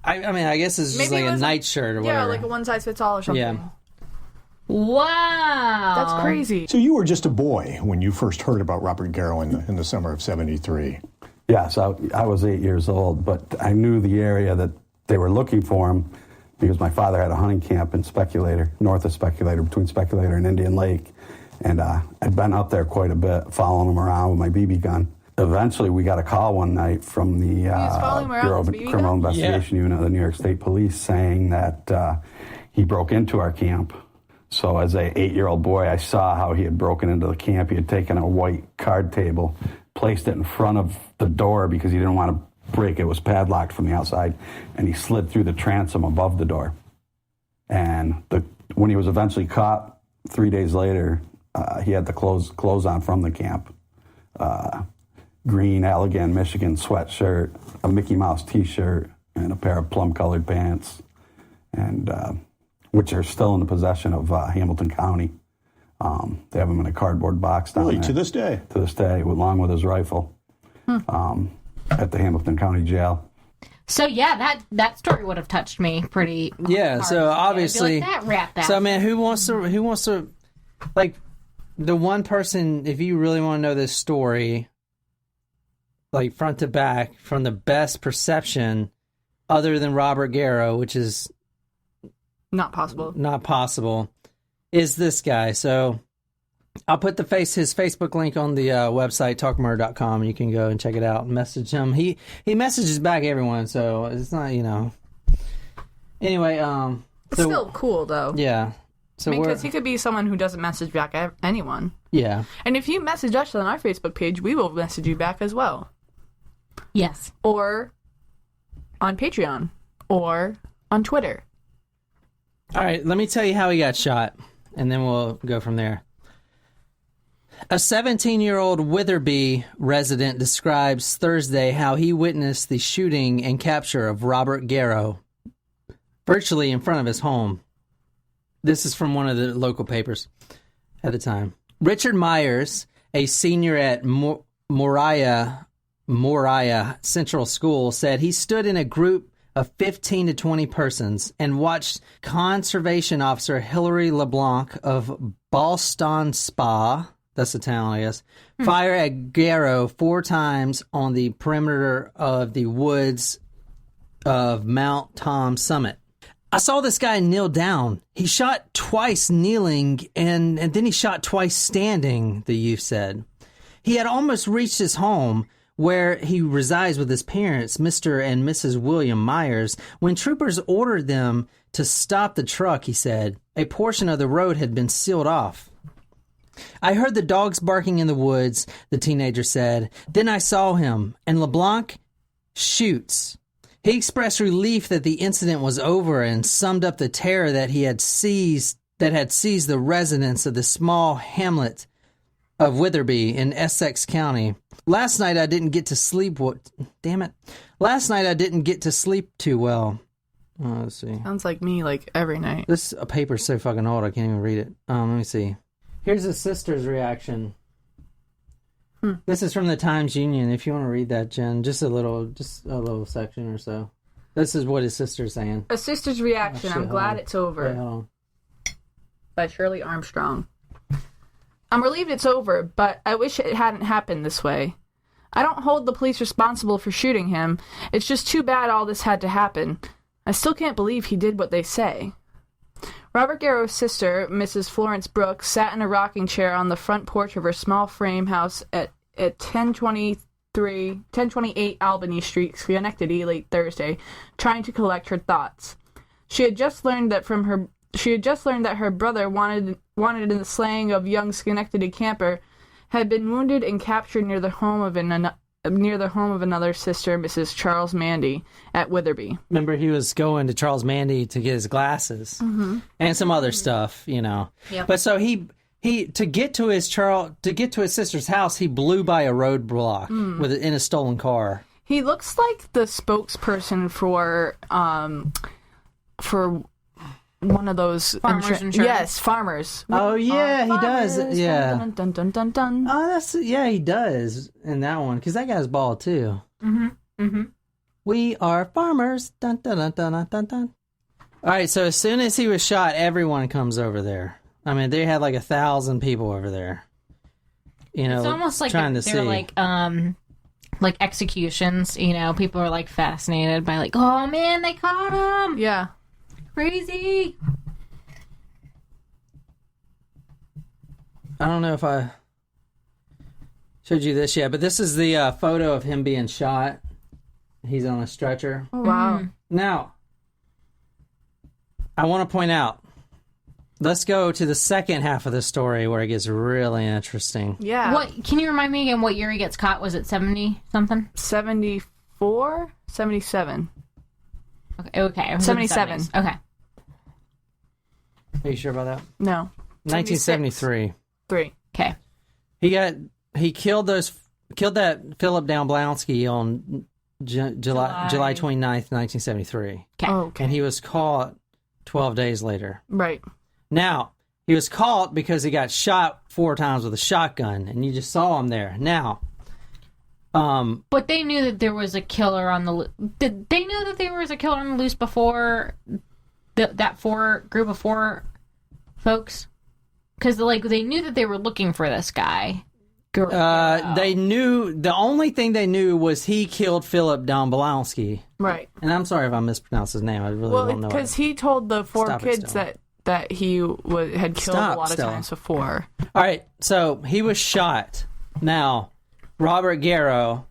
I mean, I guess it's just Maybe like it a was nightshirt or whatever. Yeah, like a one-size-fits-all or something. Yeah. Wow. That's crazy. So you were just a boy when you first heard about Robert Garrow in the summer of '73. Yes, I was 8 years old, but I knew the area that they were looking for him because my father had a hunting camp in Speculator, north of Speculator, between Speculator and Indian Lake. And I'd been up there quite a bit, following him around with my BB gun. Eventually, we got a call one night from the Bureau of Criminal Investigation Unit of the New York State Police saying that he broke into our camp. So as a 8-year-old boy, I saw how he had broken into the camp. He had taken a white card table, placed it in front of the door because he didn't want to break it. It was padlocked from the outside, and he slid through the transom above the door. And when he was eventually caught 3 days later, he had the clothes on from the camp. Green Allegan, Michigan sweatshirt, a Mickey Mouse T-shirt, and a pair of plum-colored pants, and which are still in the possession of Hamilton County. They have him in a cardboard box down there. To this day? To this day, along with his rifle, at the Hamilton County Jail. So yeah, that story would have touched me pretty. Yeah. hard. So obviously, I'd be like, that wrapped that. So I mean, who wants to, like, the one person? If you really want to know this story, like front to back, from the best perception, other than Robert Garrow, which is Not possible. Is this guy. So I'll put his Facebook link on the website, talkmurder.com. You can go and check it out and message him. He messages back everyone, so it's not, Anyway, It's still cool, though. yeah. So Because he could be someone who doesn't message back anyone. yeah. And if you message us on our Facebook page, we will message you back as well. Yes. Or on Patreon. Or on Twitter. All right, let me tell you how he got shot, and then we'll go from there. A 17-year-old Witherby resident describes Thursday how he witnessed the shooting and capture of Robert Garrow virtually in front of his home. This is from one of the local papers at the time. Richard Myers, a senior at Moriah Central School, said he stood in a group of 15 to 20 persons and watched Conservation Officer Hilary LeBlanc of Ballston Spa, that's the town, I guess, fire at Garrow 4 times on the perimeter of the woods of Mount Tom Summit. I saw this guy kneel down. He shot twice kneeling, and then he shot twice standing, the youth said. He had almost reached his home, where he resides with his parents, Mr. and Mrs. William Myers, when troopers ordered them to stop the truck, he said. A portion of the road had been sealed off. I heard the dogs barking in the woods, the teenager said. Then I saw him, and LeBlanc shoots. He expressed relief that the incident was over and summed up the terror that had seized the residents of the small hamlet of Witherby in Essex County. Last night I didn't get to sleep. Last night I didn't get to sleep too well. Let's see. Sounds like me, like every night. This paper's so fucking old I can't even read it. Let me see. Here's his sister's reaction. This is from the Times-Union. If you want to read that, Jen, just a little section or so. This is what his sister's saying. A sister's reaction. I'm glad it's over. Wait, hold on. By Shirley Armstrong. I'm relieved it's over, but I wish it hadn't happened this way. I don't hold the police responsible for shooting him. It's just too bad all this had to happen. I still can't believe he did what they say. Robert Garrow's sister, Mrs. Florence Brooks, sat in a rocking chair on the front porch of her small frame house at 1020 1028 Albany Street, Schenectady, late Thursday, trying to collect her thoughts. She had just learned that her brother, wanted in the slang of young Schenectady camper, had been wounded and captured near the home of another sister, Mrs. Charles Mandy, at Witherby. Remember, he was going to Charles Mandy to get his glasses and some other stuff, you know. Yep. But so he to get to his sister's house, he blew by a roadblock in a stolen car. He looks like the spokesperson for one of those Farmers insurance. Yes, farmers. Oh yeah, he does. Farmers. Yeah. Dun, dun, dun, dun, dun. Oh, he does in that one because that guy's bald too. We are farmers. Dun, dun, dun, dun, dun, dun, dun. All right, so as soon as he was shot, everyone comes over there. I mean, they had like 1,000 people over there. You know, It's almost like trying to they're see. like executions. You know, people are like fascinated by like, oh man, they caught him. Yeah. Crazy. I don't know if I showed you this yet, but this is the photo of him being shot. He's on a stretcher. Oh, wow. Now, I want to point out, let's go to the second half of the story where it gets really interesting. Yeah. What? Can you remind me again what year he gets caught? Was it 70 something? 74? 77. Okay. It was in the 77. 70s. Okay. Are you sure about that? No. 1973. 3. Okay. He killed that Philip Domblowski on July 29th, 1973. Okay. Oh, okay. And he was caught 12 days later. Right. Now, he was caught because he got shot 4 times with a shotgun, and you just saw him there. Now, But they knew that there was a killer on the loose. Did they know that there was a killer on the loose before that group of 4 folks? Because they knew that they were looking for this guy. they knew, the only thing they knew was he killed Philip Domblowski. Right. And I'm sorry if I mispronounced his name. I really don't know. Because he told the 4 Stop it, kids Stella. that he had killed Stop, a lot of Stella. times before. All right, so he was shot. Now, Robert Garrow,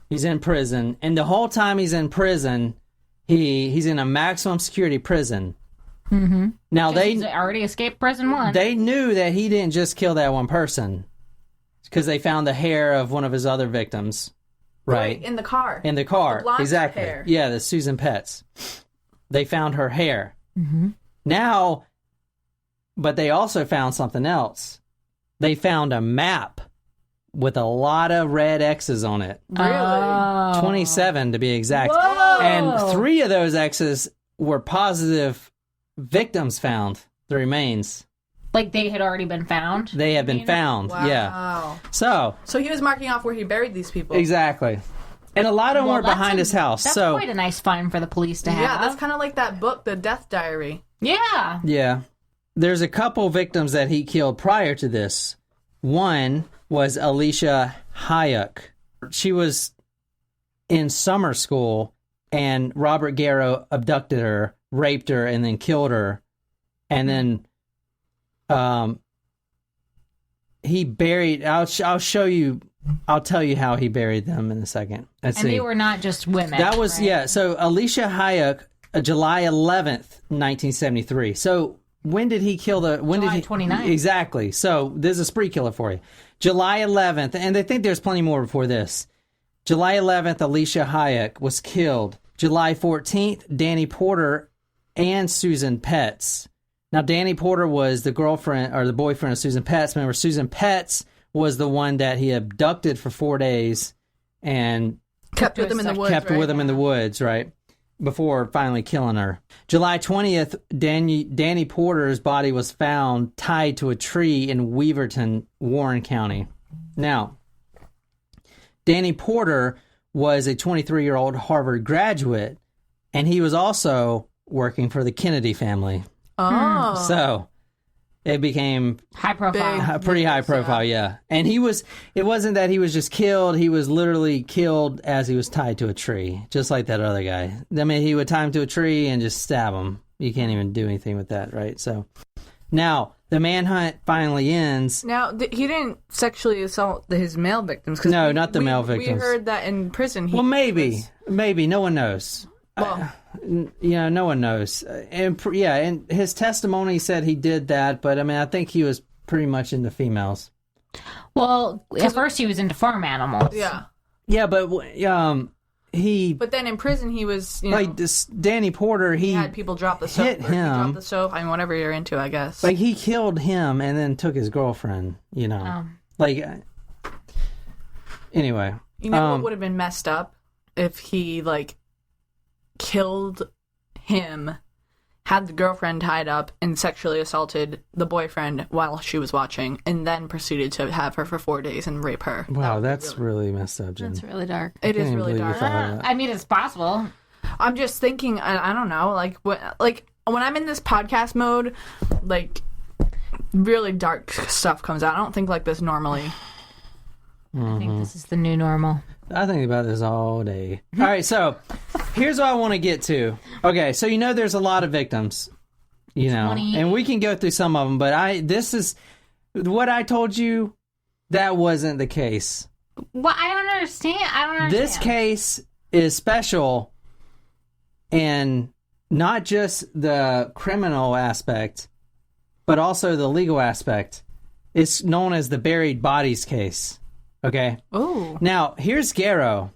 he's in prison, and the whole time he's in prison, he's in a maximum security prison. Mm-hmm. Now He's already escaped prison once. they knew that he didn't just kill that one person because they found the hair of one of his other victims, right? In the car. In the car, The blonde exactly. hair. Yeah, the Susan Petts. They found her hair. Mm-hmm. Now, but they also found something else. They found a map with a lot of red X's on it. Really? 27 to be exact. Whoa! And 3 of those X's were positive victims found, the remains. Like they had already been found? They have been found, yeah. Wow. So, he was marking off where he buried these people. exactly. And a lot of them were that's behind his house. That's So, quite a nice find for the police to have. Yeah, that's kind of like that book, The Death Diary. Yeah. yeah. There's a couple victims that he killed prior to this. One was Alicia Hayek. She was in summer school, and Robert Garrow abducted her, raped her, and then killed her. And then he buried... I'll show you... I'll tell you how he buried them in a second. Let's see. They were not just women. That was, right? yeah. So Alicia Hayek, July 11th, 1973. So when did he kill July 29th. Exactly. So there's a spree killer for you. July 11th, and they think there's plenty more before this. July 11th, Alicia Hayek was killed. July 14th, Danny Porter and Susan Petts. Now, Danny Porter was the girlfriend or the boyfriend of Susan Petts. Remember, Susan Petts was the one that he abducted for 4 days and Kept with him in the woods, kept with him in the woods, right? Before finally killing her. July 20th, Danny Porter's body was found tied to a tree in Weaverton, Warren County. Now, Danny Porter was a 23-year-old Harvard graduate, and he was also working for the Kennedy family. Oh. So it became High profile. pretty high profile, yeah. And it wasn't that he was just killed. He was literally killed as he was tied to a tree, just like that other guy. I mean, he would tie him to a tree and just stab him. You can't even do anything with that, right? So now, the manhunt finally ends. Now, he didn't sexually assault his male victims. 'Cause No, not the male We victims. heard that in prison. Well, maybe. No one knows. Well, No one knows. And his testimony said he did that, but I mean, I think he was pretty much into females. Well, at first he was into farm animals. yeah. Yeah, but he But then in prison, he was, like this Danny Porter. he had people drop the soap. hit Or he him. dropped the soap. I mean, whatever you're into, I guess. Like he killed him and then took his girlfriend. Like anyway. You know what would have been messed up if he like killed him, had the girlfriend tied up, and sexually assaulted the boyfriend while she was watching, and then proceeded to have her for 4 days and rape her. Wow, that's really messed up, Jen. That's really dark. It is Can't really believe you dark. thought of that. I mean, it's possible. I'm just thinking. I don't know. Like when I'm in this podcast mode, like really dark stuff comes out. I don't think like this normally. I think this is the new normal. I think about this all day. All right, so here's what I want to get to. Okay, so there's a lot of victims, 20. and we can go through some of them, but this is what I told you. That wasn't the case. Well, I don't understand. This case is special, and not just the criminal aspect, but also the legal aspect. It's known as the buried bodies case. Okay. Oh. Now, here's Garrow.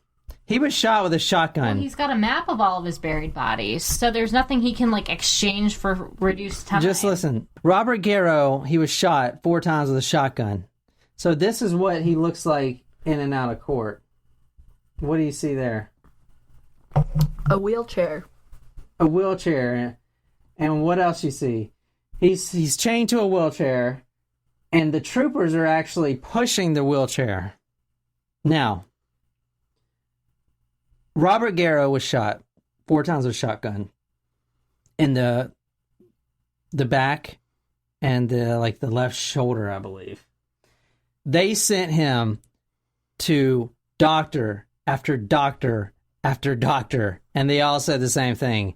He was shot with a shotgun. Well, he's got a map of all of his buried bodies, so there's nothing he can, like, exchange for reduced time. Just listen. Robert Garrow, he was shot 4 times with a shotgun. So this is what he looks like in and out of court. What do you see there? A wheelchair. A wheelchair. And what else you see? He's chained to a wheelchair, and the troopers are actually pushing the wheelchair. Now, Robert Garrow was shot 4 times with a shotgun in the back and the left shoulder, I believe. They sent him to doctor after doctor after doctor, and they all said the same thing.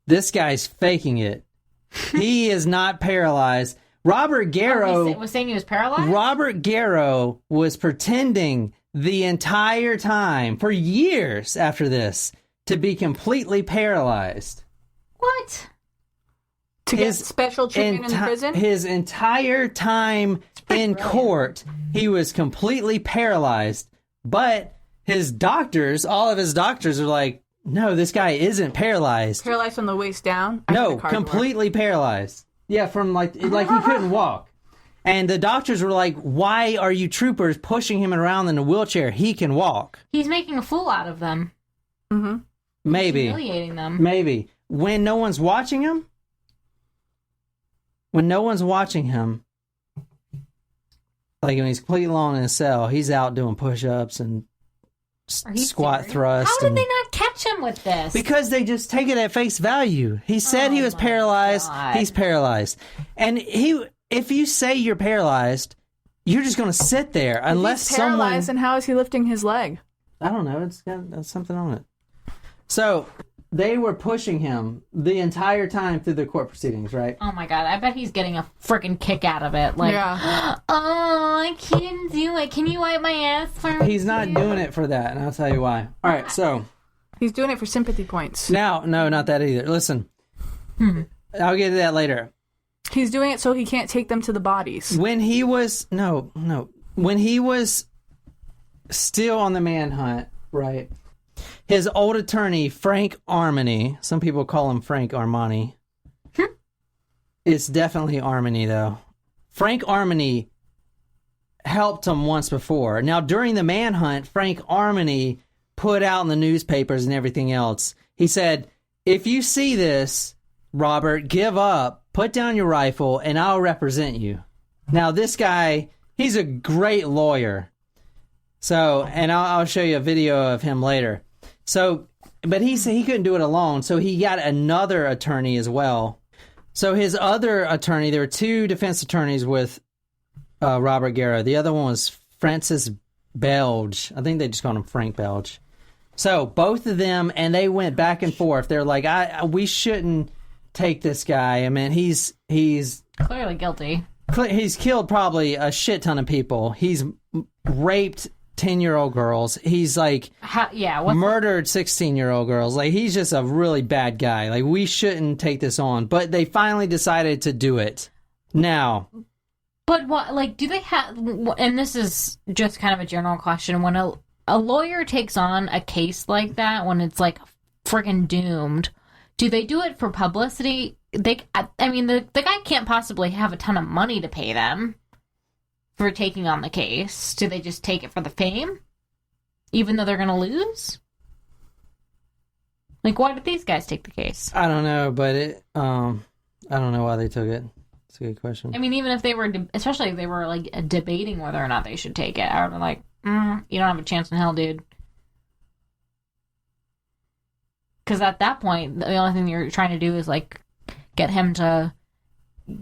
This guy's faking it. He is not paralyzed. Robert Garrow was saying he was paralyzed? Robert Garrow was pretending the entire time, for years after this, to be completely paralyzed. What? To get special treatment in prison? His entire time in court, he was completely paralyzed. But his doctors, all of his doctors are like, no, this guy isn't paralyzed. Paralyzed from the waist down? No, completely paralyzed. Yeah, from like he couldn't walk. And the doctors were like, why are you troopers pushing him around in a wheelchair? He can walk. He's making a fool out of them. Mm-hmm. Maybe. He's humiliating them. Maybe. When no one's watching him, like when he's completely alone in his cell, he's out doing push-ups and squat serious? thrusts. How did they not catch him with this? Because they just take it at face value. He said he was paralyzed. God. He's paralyzed. And if you say you're paralyzed, you're just going to sit there unless He's paralyzed, someone... and how is he lifting his leg? I don't know. It's got something on it. So they were pushing him the entire time through the court proceedings, right? Oh my god, I bet he's getting a freaking kick out of it. Like, yeah. Oh, I can't do it. Can you wipe my ass for me? He's not doing it for that, and I'll tell you why. All right, so... He's doing it for sympathy points. Now, no, not that either. Listen. I'll get to that later. He's doing it so he can't take them to the bodies. When he was... No. When he was still on the manhunt, right... His old attorney, Frank Armani, some people call him Frank Armani. It's definitely Armani, though. Frank Armani helped him once before. Now, during the manhunt, Frank Armani put out in the newspapers and everything else, he said, if you see this, Robert, give up, put down your rifle, and I'll represent you. Now, this guy, he's a great lawyer. So, and I'll show you a video of him later. So, but he said he couldn't do it alone, so he got another attorney as well. So his other attorney, there were 2 defense attorneys with Robert Garrow. The other one was Francis Belge. I think they just called him Frank Belge. So both of them, and they went back and forth. They're like, we shouldn't take this guy. I mean, he's Clearly guilty. He's killed probably a shit ton of people. He's raped 10-year-old girls. He's like murdered 16-year-old girls. Like, he's just a really bad guy. Like, we shouldn't take this on. But they finally decided to do it. Now. But what, like, do they have, and this is just kind of a general question, when a lawyer takes on a case like that, when it's like friggin' doomed, do they do it for publicity? I mean, the guy can't possibly have a ton of money to pay them for taking on the case. Do they just take it for the fame? Even though they're going to lose? Like, why did these guys take the case? I don't know, but I don't know why they took it. It's a good question. I mean, even if they were, especially if they were, like, debating whether or not they should take it, I would be like, you don't have a chance in hell, dude. Because at that point, the only thing you're trying to do is, like, get him to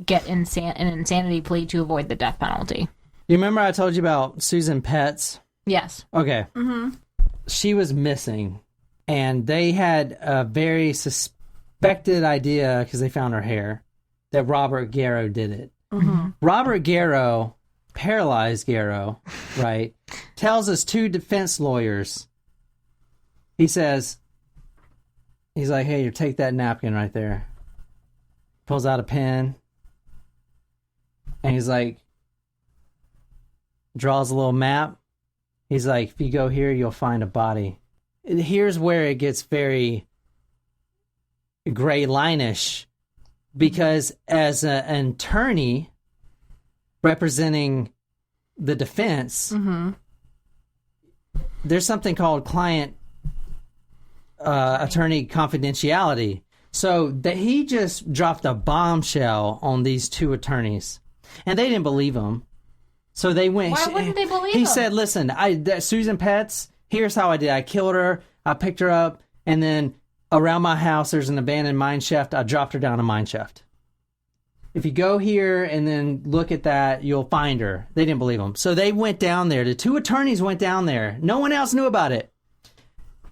get an insanity plea to avoid the death penalty. You remember I told you about Susan Petz? Yes. Okay. Mm-hmm. She was missing, and they had a very suspected idea, because they found her hair, that Robert Garrow did it. Mm-hmm. Robert Garrow, paralyzed Garrow, right, tells us 2 defense lawyers. He says, he's like, hey, you take that napkin right there. Pulls out a pen, and he's like, draws a little map. He's like, if you go here, you'll find a body. And here's where it gets very gray line-ish, because as an attorney representing the defense, there's something called client attorney confidentiality. So that he just dropped a bombshell on these 2 attorneys, and they didn't believe him. So they went. Why wouldn't they believe him? He said, "Listen, Susan Petz. Here's how I did. I killed her. I picked her up, and then around my house there's an abandoned mine shaft. I dropped her down a mine shaft. If you go here and then look at that, you'll find her." They didn't believe him, so they went down there. The 2 attorneys went down there. No one else knew about it.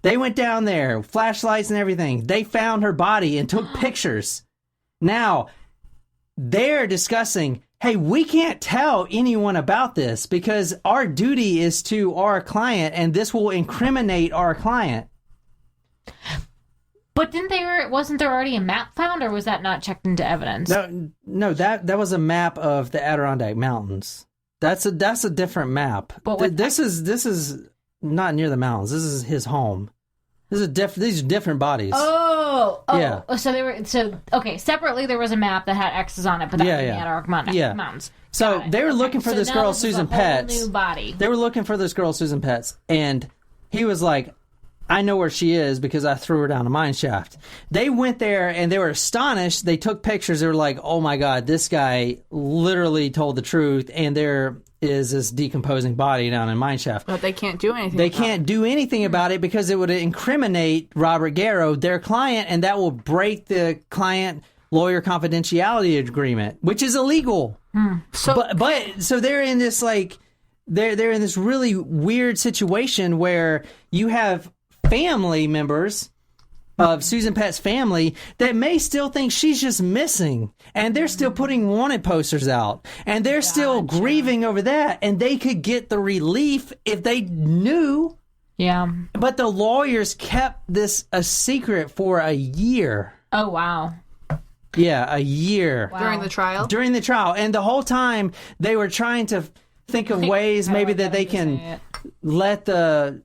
They went down there, flashlights and everything. They found her body and took pictures. Now, they're discussing, hey, we can't tell anyone about this because our duty is to our client, and this will incriminate our client. But wasn't there already a map found, or was that not checked into evidence? No, that was a map of the Adirondack Mountains. That's a different map. But this is not near the mountains. This is his home. These are different bodies. Oh, yeah. Okay. Separately, there was a map that had X's on it, but that was in the Adirondack Mountains. So they were looking for this girl, Susan Petz. New body. They were looking for this girl, Susan Petz, and he was like, I know where she is because I threw her down a mine shaft. They went there and they were astonished. They took pictures. They were like, oh my God, this guy literally told the truth, and there is this decomposing body down in a mine shaft. But they can't do anything They can't do anything about it because it would incriminate Robert Garrow, their client, and that will break the client-lawyer confidentiality agreement, which is illegal. So they're in this they're in this really weird situation where you have family members of Susan Petz's family that may still think she's just missing, and they're still putting wanted posters out, and they're still grieving over that, and they could get the relief if they knew. Yeah. But the lawyers kept this a secret for a year. Oh, wow. Yeah, a year. Wow. During the trial? During the trial. And the whole time they were trying to think of ways maybe that they can let the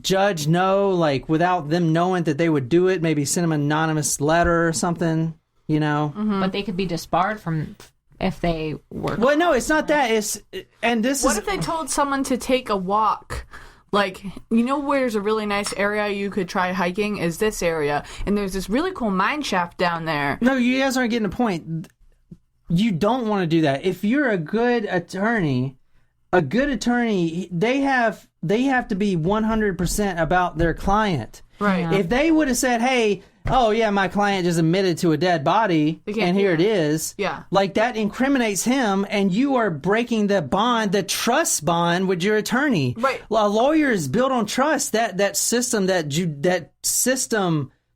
judge know, like, without them knowing that they would do it, maybe send them an anonymous letter or something, you know. Mm-hmm. But they could be disbarred from if they were. Well, no, it's not that. What if they told someone to take a walk? Like, you know where there's a really nice area you could try hiking is this area, and there's this really cool mine shaft down there. No, you guys aren't getting the point. You don't want to do that. If you're a good attorney, they have to be 100% about their client. Right. Yeah. If they would have said, hey, oh yeah, my client just admitted to a dead body, and here it is. Yeah. Like, that incriminates him, and you are breaking the bond, the trust bond with your attorney. Right. Well, a lawyer is built on trust. That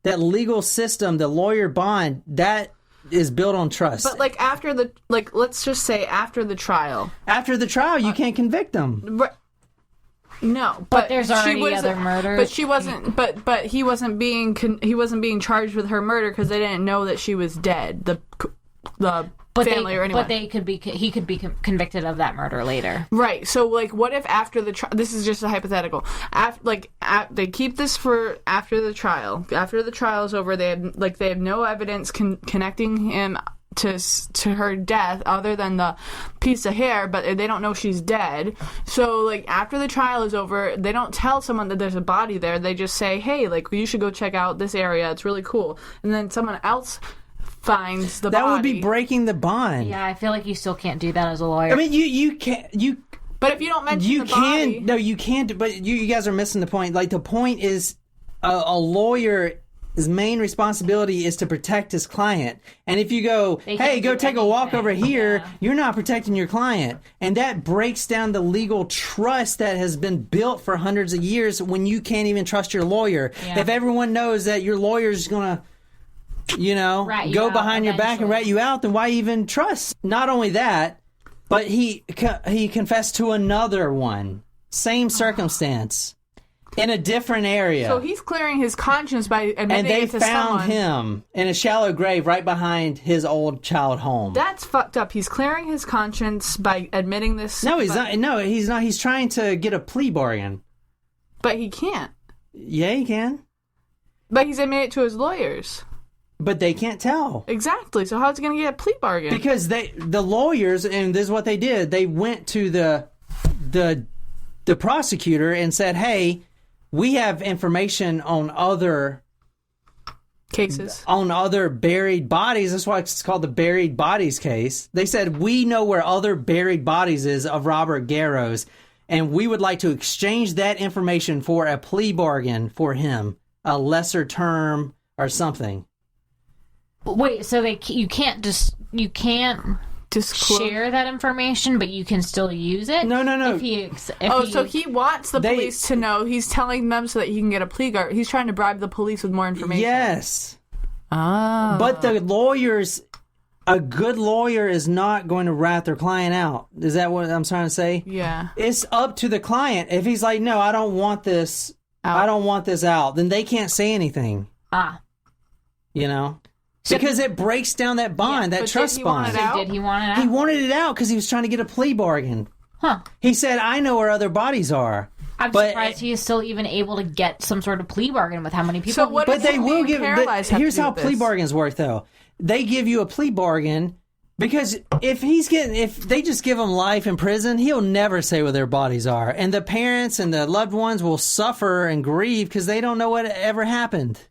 legal system, the lawyer bond, that is built on trust. But like after the let's just say after the trial. After the trial, you can't convict them. No, but there's already other murders. But she wasn't. But he wasn't being charged with her murder because they didn't know that she was dead. The family or anyone. But he could be convicted of that murder later. Right. So like, what if after the trial? This is just a hypothetical. They keep this for after the trial. After the trial is over, they have no evidence connecting him to her death other than the piece of hair, but they don't know she's dead. So like after the trial is over, they don't tell someone that there's a body there. They just say, hey, like you should go check out this area, it's really cool. And then someone else finds the body. That would be breaking the bond. Yeah, I feel like you still can't do that as a lawyer. I mean, you can't. But if you don't mention the body, no, you can't. But you guys are missing the point. Like the point is, a lawyer. His main responsibility is to protect his client. And if you go, hey, go take a walk over here, you're not protecting your client. And that breaks down the legal trust that has been built for hundreds of years when you can't even trust your lawyer. Yeah. If everyone knows that your lawyer's going to, go behind your back and rat you out, then why even trust? Not only that, but he confessed to another one. Same circumstance. In a different area. So he's clearing his conscience by admitting it to someone. And they found him in a shallow grave right behind his old child home. That's fucked up. He's clearing his conscience by admitting this. No, he's not. No, he's not. He's trying to get a plea bargain. But he can't. Yeah, he can. But he's admitted it to his lawyers. But they can't tell. Exactly. So how's he going to get a plea bargain? Because the lawyers, and this is what they did, they went to the prosecutor and said, hey, we have information on other cases, on other buried bodies. That's why it's called the buried bodies case. They said, we know where other buried bodies is of Robert Garrow's, and we would like to exchange that information for a plea bargain for him, a lesser term or something. Wait, so you can't share that information, but you can still use it? No. So he wants the police to know. He's telling them so that he can get a plea bargain. He's trying to bribe the police with more information. Yes. Ah. But the lawyers, a good lawyer is not going to rat their client out. Is that what I'm trying to say? Yeah. It's up to the client. If he's like, no, I don't want this out. I don't want this out, then they can't say anything. You know? Because it breaks down that bond, that trust bond. Did he want it out? He wanted it out because he was trying to get a plea bargain. Huh. He said, I know where other bodies are. I'm surprised he is still even able to get some sort of plea bargain with how many people. So what? But they will give. Here's how plea bargains work, though. They give you a plea bargain because if they just give him life in prison, he'll never say where their bodies are, and the parents and the loved ones will suffer and grieve because they don't know what ever happened.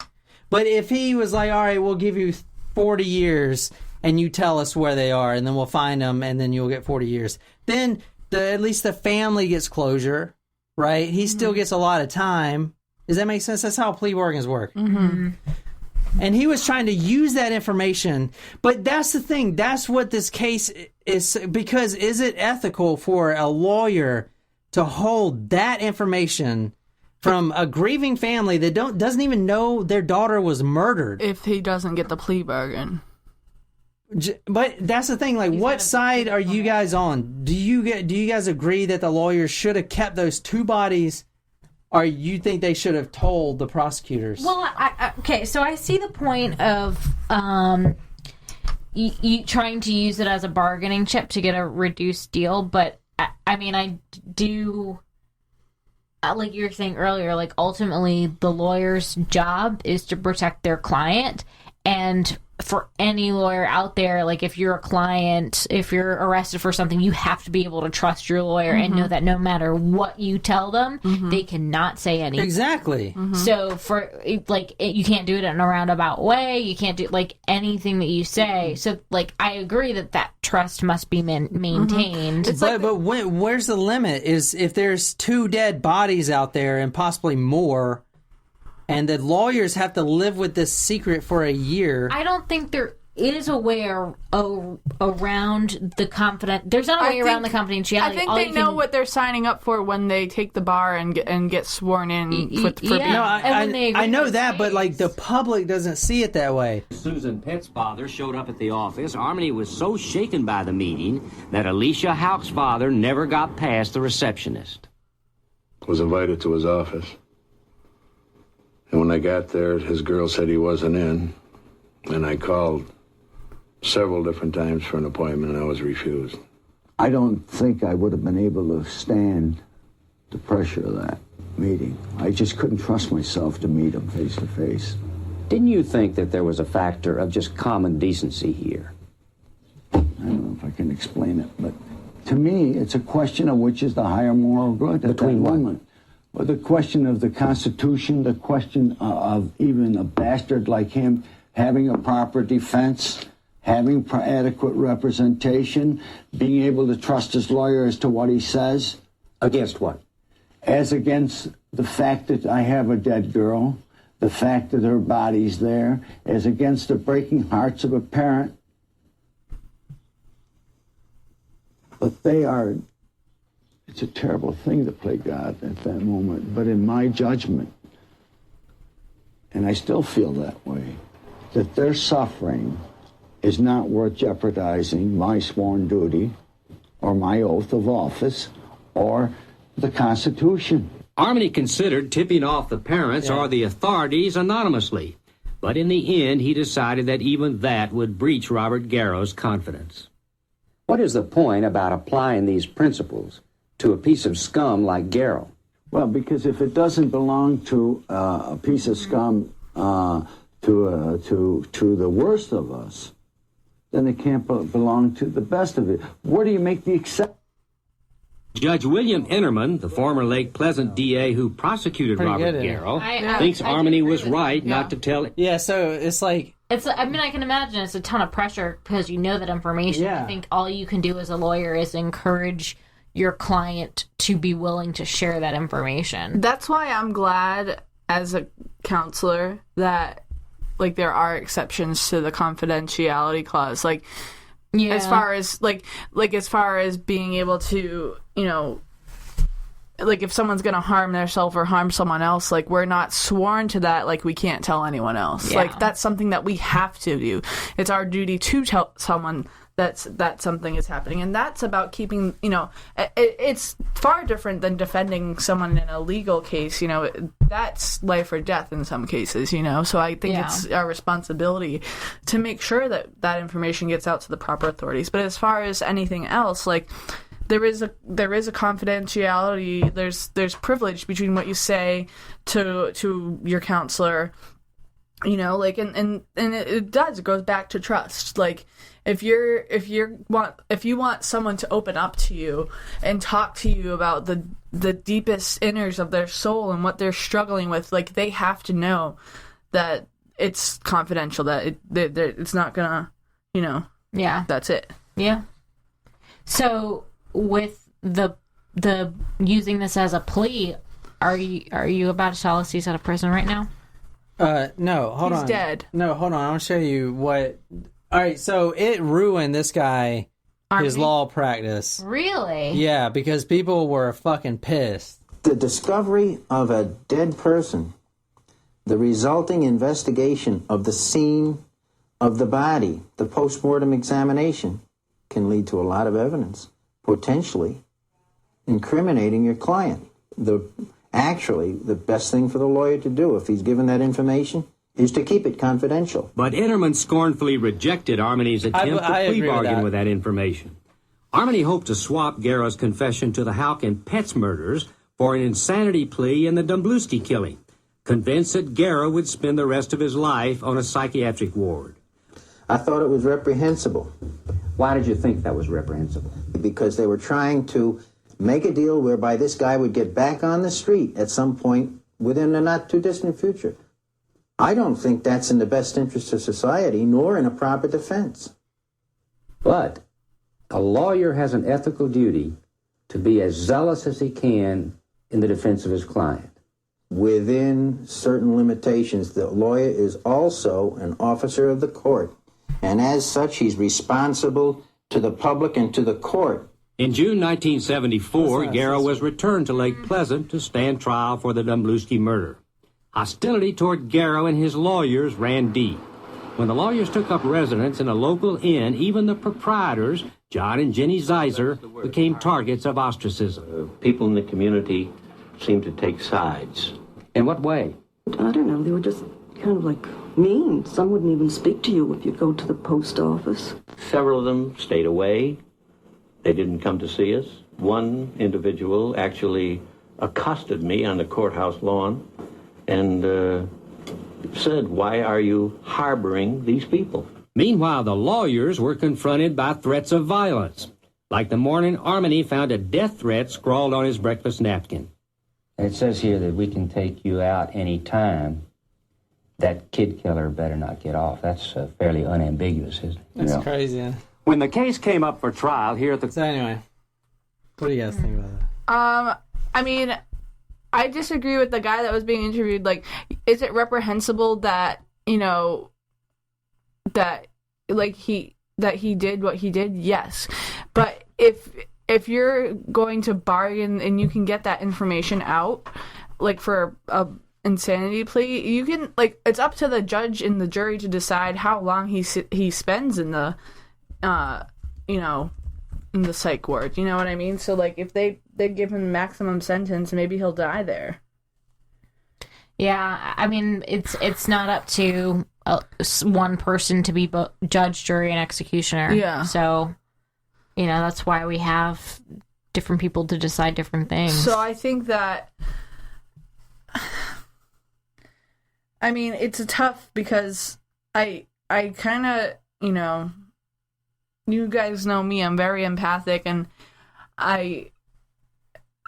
But if he was like, all right, we'll give you 40 years and you tell us where they are, and then we'll find them, and then you'll get 40 years, then at least the family gets closure, right? He still gets a lot of time. Does that make sense? That's how plea bargains work. Mm-hmm. And he was trying to use that information. But that's the thing. That's what this case is. Because is it ethical for a lawyer to hold that information from a grieving family that doesn't even know their daughter was murdered? If he doesn't get the plea bargain. But that's the thing. Like, what side are you guys on? Do you guys agree that the lawyers should have kept those two bodies, or you think they should have told the prosecutors? Well, okay, so I see the point of you trying to use it as a bargaining chip to get a reduced deal, but I mean, I do, like you were saying earlier, like ultimately the lawyer's job is to protect their client. And for any lawyer out there, like if you're a client, if you're arrested for something, you have to be able to trust your lawyer and know that no matter what you tell them, they cannot say anything. Exactly. So for like, you can't do it in a roundabout way. You can't do like anything that you say. So like, I agree that trust must be maintained. But where's the limit? Is if there's two dead bodies out there and possibly more, and the lawyers have to live with this secret for a year. I don't think is a way around the confident. There's not a way around the confidentiality. I think they know what they're signing up for when they take the bar and get sworn in for being. No, I know that, but like the public doesn't see it that way. Susan Pett's father showed up at the office. Harmony was so shaken by the meeting that Alicia Houck's father never got past the receptionist. Was invited to his office. And when I got there, his girl said he wasn't in. And I called several different times for an appointment, and I was refused. I don't think I would have been able to stand the pressure of that meeting. I just couldn't trust myself to meet him face to face. Didn't you think that there was a factor of just common decency here? I don't know if I can explain it, but to me, it's a question of which is the higher moral good at that moment. Well, the question of the Constitution, the question of even a bastard like him having a proper defense, having adequate representation, being able to trust his lawyer as to what he says. Against what? As against the fact that I have a dead girl, the fact that her body's there, as against the breaking hearts of a parent. But it's a terrible thing to play God at that moment. But in my judgment, and I still feel that way, that their suffering is not worth jeopardizing my sworn duty or my oath of office or the Constitution. Harmony considered tipping off the parents or the authorities anonymously, but in the end he decided that even that would breach Robert Garrow's confidence. What is the point about applying these principles to a piece of scum like Garrow? Well, because if it doesn't belong to a piece of scum, to the worst of us, then it can't belong to the best of it. Where do you make the exception? Judge William Innerman, the former Lake Pleasant DA who prosecuted Robert Garrow, thinks Harmony was right not to tell it. Yeah, so it's like... I mean, I can imagine it's a ton of pressure because you know that information. Yeah. I think all you can do as a lawyer is encourage your client to be willing to share that information. That's why I'm glad as a counselor that like there are exceptions to the confidentiality clause. Like as far as as far as being able to, like if someone's going to harm themselves or harm someone else, like we're not sworn to that, like we can't tell anyone else. Yeah. Like that's something that we have to do. It's our duty to tell someone that something is happening, and that's about keeping, it's far different than defending someone in a legal case. That's life or death in some cases, so I think it's our responsibility to make sure that that information gets out to the proper authorities. But as far as anything else, like there is a confidentiality, there's privilege between what you say to your counselor, and it goes back to trust. Like if you want someone to open up to you and talk to you about the deepest inners of their soul and what they're struggling with, like they have to know that it's confidential, that it's not gonna, that's it. Yeah. So with the using this as a plea, are you about to tell us he's out of prison right now? No, hold on. He's dead. No, hold on. I want to show you what... All right, so it ruined this guy, his law practice. Really? Yeah, because people were fucking pissed. The discovery of a dead person, the resulting investigation of the scene of the body, the post-mortem examination, can lead to a lot of evidence, potentially incriminating your client. Actually, the best thing for the lawyer to do, if he's given that information, is to keep it confidential. But Innerman scornfully rejected Harmony's attempt to plea bargain with that information. Harmony hoped to swap Garrow's confession to the Houck and Petts murders for an insanity plea in the Domblewski killing, convinced that Garrow would spend the rest of his life on a psychiatric ward. I thought it was reprehensible. Why did you think that was reprehensible? Because they were trying to make a deal whereby this guy would get back on the street at some point within the not-too-distant future. I don't think that's in the best interest of society, nor in a proper defense. But a lawyer has an ethical duty to be as zealous as he can in the defense of his client. Within certain limitations, the lawyer is also an officer of the court, and as such, he's responsible to the public and to the court. In June 1974, Garrow was returned to Lake Pleasant to stand trial for the Dumbluski murder. Hostility toward Garrow and his lawyers ran deep. When the lawyers took up residence in a local inn, even the proprietors, John and Jenny Zeiser, became targets of ostracism. People in the community seemed to take sides. In what way? I don't know. They were just kind of like mean. Some wouldn't even speak to you if you go to the post office. Several of them stayed away. They didn't come to see us. One individual actually accosted me on the courthouse lawn and said, "Why are you harboring these people?" Meanwhile, the lawyers were confronted by threats of violence. Like the morning Armony found a death threat scrawled on his breakfast napkin. It says here that we can take you out any time. That kid killer better not get off. That's fairly unambiguous, isn't it? That's crazy. When the case came up for trial here at the... So anyway, what do you guys think about that? I mean, I disagree with the guy that was being interviewed. Like, is it reprehensible that, you know, that he did what he did? Yes. But if you're going to bargain and you can get that information out, like for a insanity plea, you can, like, it's up to the judge and the jury to decide how long he spends in the you know, in the psych ward. You know what I mean? So, like, if they give him maximum sentence, maybe he'll die there. Yeah, I mean, it's not up to one person to be judge, jury, and executioner. Yeah. So, you know, that's why we have different people to decide different things. So I think that, I mean, it's a tough, because I kind of, you know, you guys know me, I'm very empathic, and I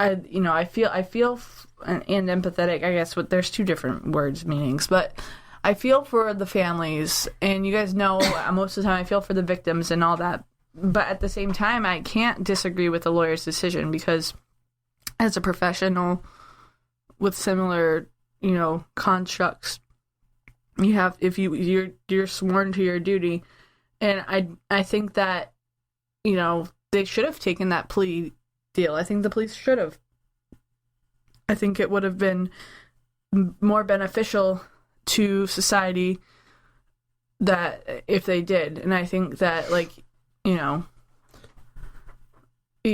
you know, I feel and empathetic, I guess, there's two different meanings, but I feel for the families, and you guys know most of the time I feel for the victims and all that, but at the same time, I can't disagree with the lawyer's decision, because as a professional with similar, you know, constructs, you have, if you're sworn to your duty. And I think that, you know, they should have taken that plea deal. I think the police should have. I think it would have been more beneficial to society that if they did. And I think that, like, you know,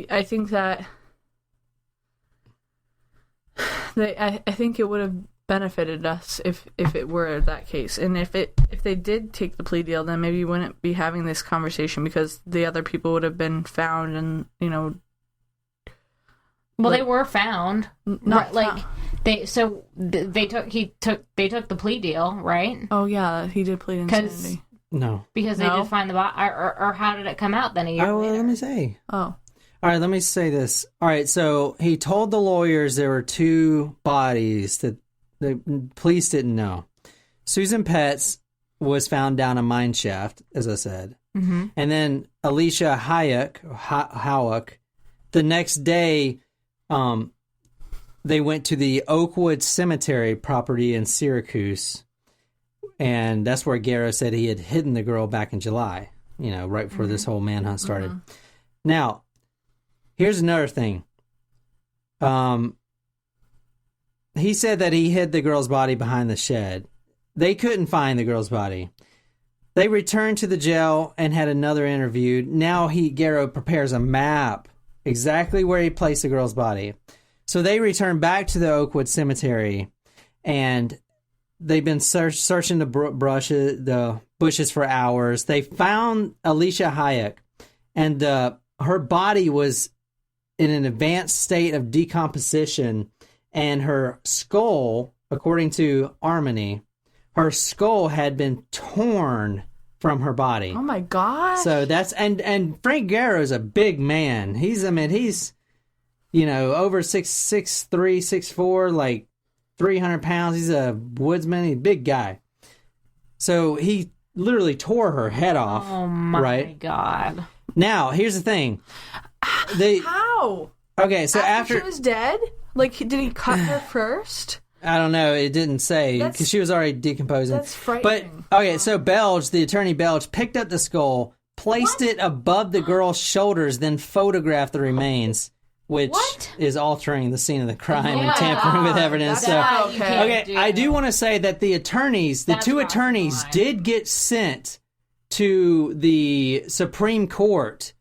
I think that I think it would have benefited us if it were that case, and if they did take the plea deal, then maybe we wouldn't be having this conversation, because the other people would have been found, and, you know, well, like, they were found, not like they took the plea deal, right? Oh yeah, he did plead insanity. Because they did find the body, or how did it come out then a year later? Let me say. Oh. All right, let me say this. All right, so he told the lawyers there were two bodies that the police didn't know. Susan Petz was found down a mine shaft, as I said. Mm-hmm. And then Alicia Howick, the next day, they went to the Oakwood Cemetery property in Syracuse. And that's where Garrow said he had hidden the girl back in July, you know, right before this whole manhunt started. Mm-hmm. Now, here's another thing. He said that he hid the girl's body behind the shed. They couldn't find the girl's body. They returned to the jail and had another interview. Now Garrow prepares a map exactly where he placed the girl's body. So they returned back to the Oakwood Cemetery, and they've been searching the bushes for hours. They found Alicia Hayek, and her body was in an advanced state of decomposition, and her skull, according to Armony, her skull had been torn from her body. Oh my gosh. So that's, and Frank Garrow's a big man. He's, you know, over 6'3", 6'4", like 300 pounds. He's a woodsman. He's a big guy. So he literally tore her head off. Oh my God. Now, here's the thing. How? Okay, so after she was dead? Like, did he cut her first? I don't know. It didn't say because she was already decomposing. That's frightening. But okay, so Belge, the attorney Belge, picked up the skull, placed it above the girl's shoulders, then photographed the remains, which is altering the scene of the crime and tampering with evidence. Okay, I do want to say that the attorneys, the two attorneys, did get sent to the Supreme Court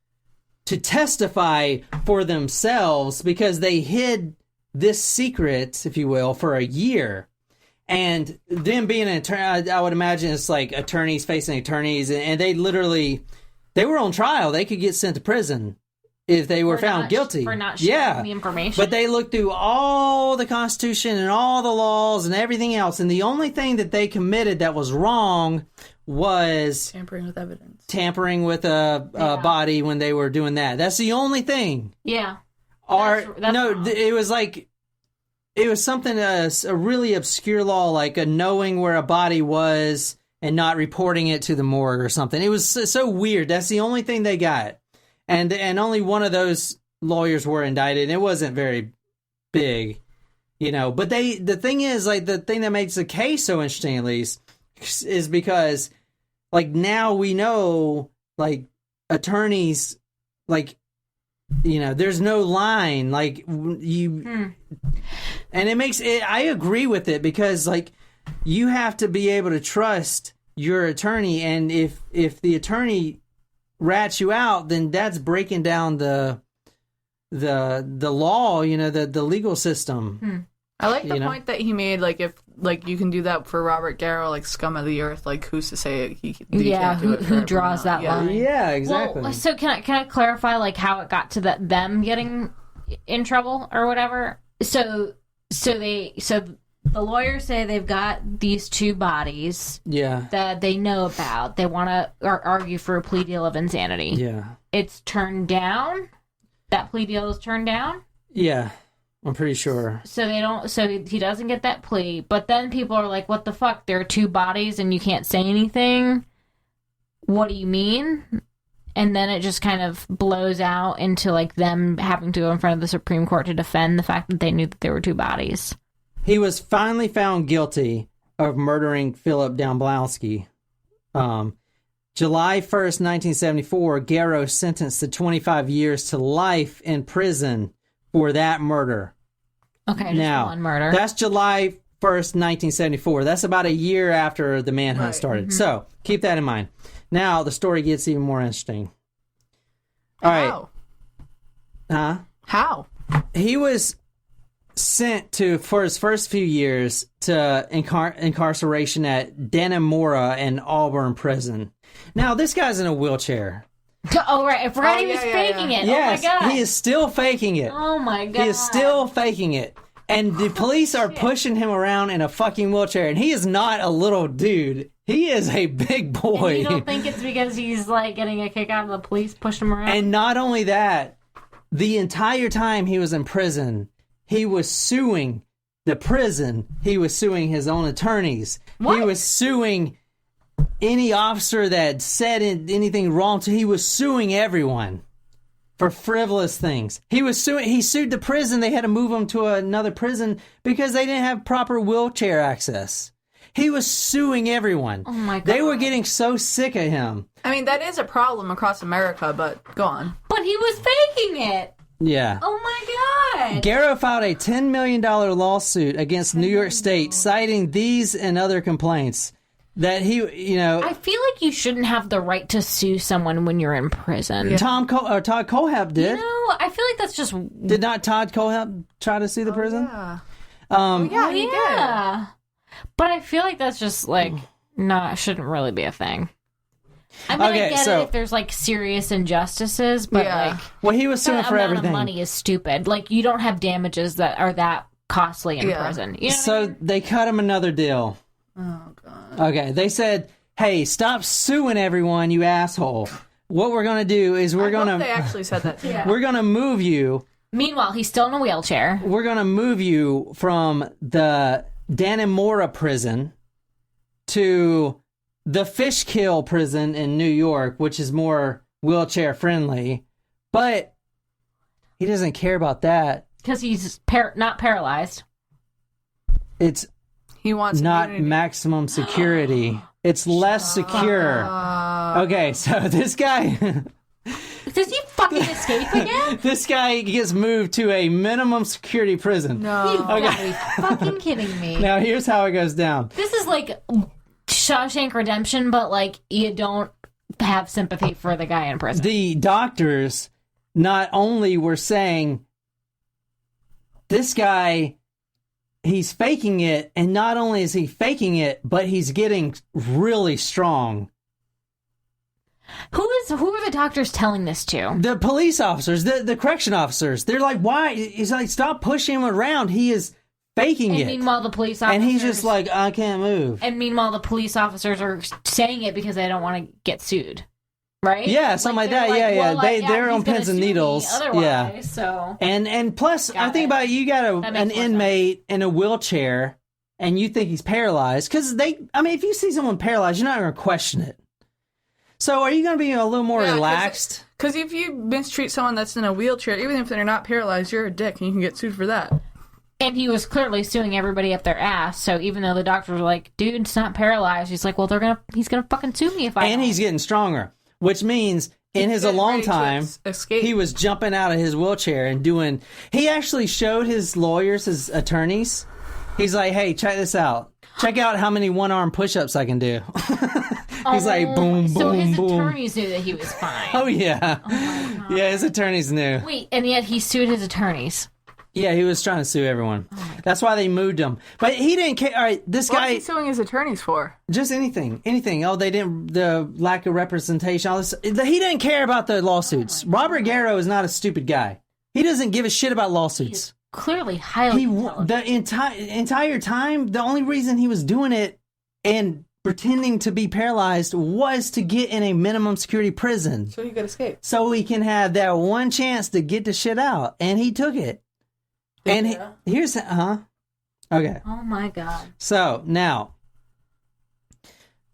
to testify for themselves because they hid this secret, if you will, for a year. And them being an attorney, I would imagine it's like attorneys facing attorneys, and they were on trial. They could get sent to prison if they were found guilty. For not sharing the information. But they looked through all the Constitution and all the laws and everything else, and the only thing that they committed that was wrong was tampering with evidence. Tampering with a body when they were doing that. That's the only thing. Yeah. It was something, a really obscure law, like a knowing where a body was and not reporting it to the morgue or something. It was so weird. That's the only thing they got. And only one of those lawyers were indicted. It wasn't very big, But the thing is, like, the thing that makes the case so interesting, at least, is because, like, now we know, like, attorneys, like, there's no line, like, and it makes it, I agree with it because, like, you have to be able to trust your attorney, and if the attorney rats you out, then that's breaking down the law, the legal system. I like the point that he made, like, if, like, you can do that for Robert Garrow, like, scum of the earth, like, who's to say he can't do it for who draws that line? Yeah, exactly. Well, so can I clarify, like, how it got to them getting in trouble or whatever? So the lawyers say they've got these two bodies that they know about. They want to argue for a plea deal of insanity. Yeah. It's turned down? That plea deal is turned down? Yeah. I'm pretty sure. So he doesn't get that plea, but then people are like, what the fuck? There are two bodies and you can't say anything? What do you mean? And then it just kind of blows out into, like, them having to go in front of the Supreme Court to defend the fact that they knew that there were two bodies. He was finally found guilty of murdering Philip Domblowski. July 1st, 1974, Garrow sentenced to 25 years to life in prison for that murder. Okay, just now, one murder. That's July 1st, 1974. That's about a year after the manhunt started. Mm-hmm. So, keep that in mind. Now, the story gets even more interesting. All right. Huh? How? He was sent for his first few years to incarceration at Dannemora and Auburn Prison. Now, this guy's in a wheelchair. Oh, right. I forgot he was faking it. Yes, oh, my God. He is still faking it. Oh, my God. He is still faking it. And the police are pushing him around in a fucking wheelchair. And he is not a little dude. He is a big boy. And you don't think it's because he's, like, getting a kick out of the police pushing him around? And not only that, the entire time he was in prison, he was suing the prison. He was suing his own attorneys. What? He was suing any officer that said anything wrong to. He was suing everyone for frivolous things. He sued the prison. They had to move him to another prison because they didn't have proper wheelchair access. He was suing everyone. Oh my God. They were getting so sick of him. I mean, that is a problem across America, but go on. But he was faking it. Yeah. Oh my God. Garrow filed a $10 million lawsuit against New York State, citing these and other complaints. That he, I feel like you shouldn't have the right to sue someone when you're in prison. Yeah. Todd Kohlhepp did. I feel like that's just... Did not Todd Kohlhepp try to sue the prison? Yeah. He did. But I feel like that's just, like, it shouldn't really be a thing. I mean, I get it if there's, like, serious injustices, but, like... Well, he was suing for everything. The amount of money is stupid. Like, you don't have damages that are that costly in prison. You know so I mean? They cut him another deal. Oh, God. Okay, they said, hey, stop suing everyone, you asshole. What we're going to do is they actually said that. Yeah. We're going to move you. Meanwhile, he's still in a wheelchair. We're going to move you from the Dannemora prison to the Fishkill prison in New York, which is more wheelchair friendly. But he doesn't care about that. Because he's not paralyzed. it's he wants not immunity. maximum security. It's less secure. Okay, so this guy... Does he fucking escape again? This guy gets moved to a minimum security prison. No. You've got to be fucking kidding me. Now, here's how it goes down. This is like Shawshank Redemption, but like you don't have sympathy for the guy in prison. The doctors not only were saying, this guy, he's faking it, and not only is he faking it, but he's getting really strong. Who are the doctors telling this to? The police officers, the correction officers. They're like, why? He's like, stop pushing him around. He is faking it. And meanwhile, the police officers... And he's just like, I can't move. And meanwhile, the police officers are saying it because they don't want to get sued. Right? Yeah, something like that. Well, they're on pins and needles. Otherwise, so... And plus, I think about it, you got an inmate in a wheelchair, and you think he's paralyzed. Because if you see someone paralyzed, you're not going to question it. So are you going to be a little more relaxed? Because if you mistreat someone that's in a wheelchair, even if they're not paralyzed, you're a dick and you can get sued for that. And he was clearly suing everybody up their ass. So even though the doctors were like, dude, it's not paralyzed. He's like, well, he's going to fucking sue me if I... And he's getting stronger, which means in his alone time, he was jumping out of his wheelchair and doing... He actually showed his lawyers, his attorneys. He's like, hey, check this out. Check out how many one-arm push-ups I can do. He's like, boom, boom, so his boom. attorneys knew that he was fine. Oh, yeah. Oh, my God. Yeah, his attorneys knew. Wait, and yet he sued his attorneys. Yeah, he was trying to sue everyone. That's why they moved him. But he didn't care. All right, this guy... What's he suing his attorneys for? Just anything. Oh, they didn't... The lack of representation, all this... He didn't care about the lawsuits. Robert Garrow is not a stupid guy. He doesn't give a shit about lawsuits. Clearly highly intelligent. The entire time, the only reason he was doing it and pretending to be paralyzed was to get in a minimum security prison. So he could escape. So he can have that one chance to get the shit out. And he took it. And here's... Okay. Oh, my God. So, now...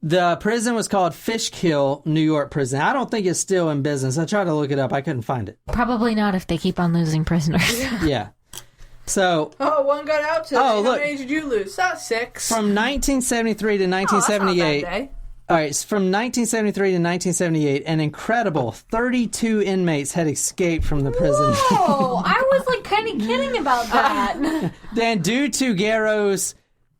The prison was called Fishkill, New York Prison. I don't think it's still in business. I tried to look it up. I couldn't find it. Probably not if they keep on losing prisoners. Yeah. So... Oh, one got out today. How many did you lose? 6. From 1973 to 1978... that's not a bad day. All right, from 1973 to 1978, an incredible 32 inmates had escaped from the prison. Whoa! I was like kind of kidding about that. Then, due to Garrow's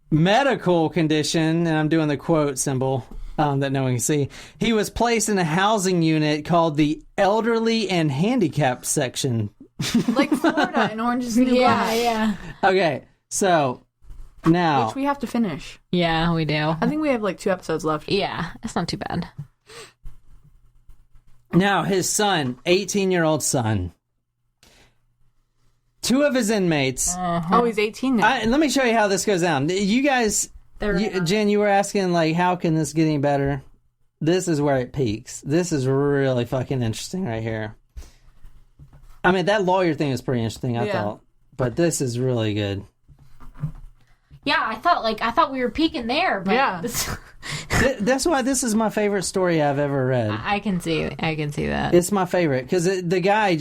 medical condition, and I'm doing the quote symbol that no one can see, he was placed in a housing unit called the Elderly and Handicapped Section. Like Florida in Orange is the New Black. Yeah. Okay, so now... Which we have to finish. Yeah, we do. I think we have like 2 episodes left. Yeah, that's not too bad. Now, his son, 18-year-old son, 2 of his inmates... Oh, he's 18 now. Let me show you how this goes down. You guys... Jen, you were asking, like, how can this get any better? This is where it peaks. This is really fucking interesting right here. I mean, that lawyer thing is pretty interesting, I thought. But this is really good. Yeah, I thought we were peaking there, but yeah. That's why this is my favorite story I've ever read. I can see that. It's my favorite because the guy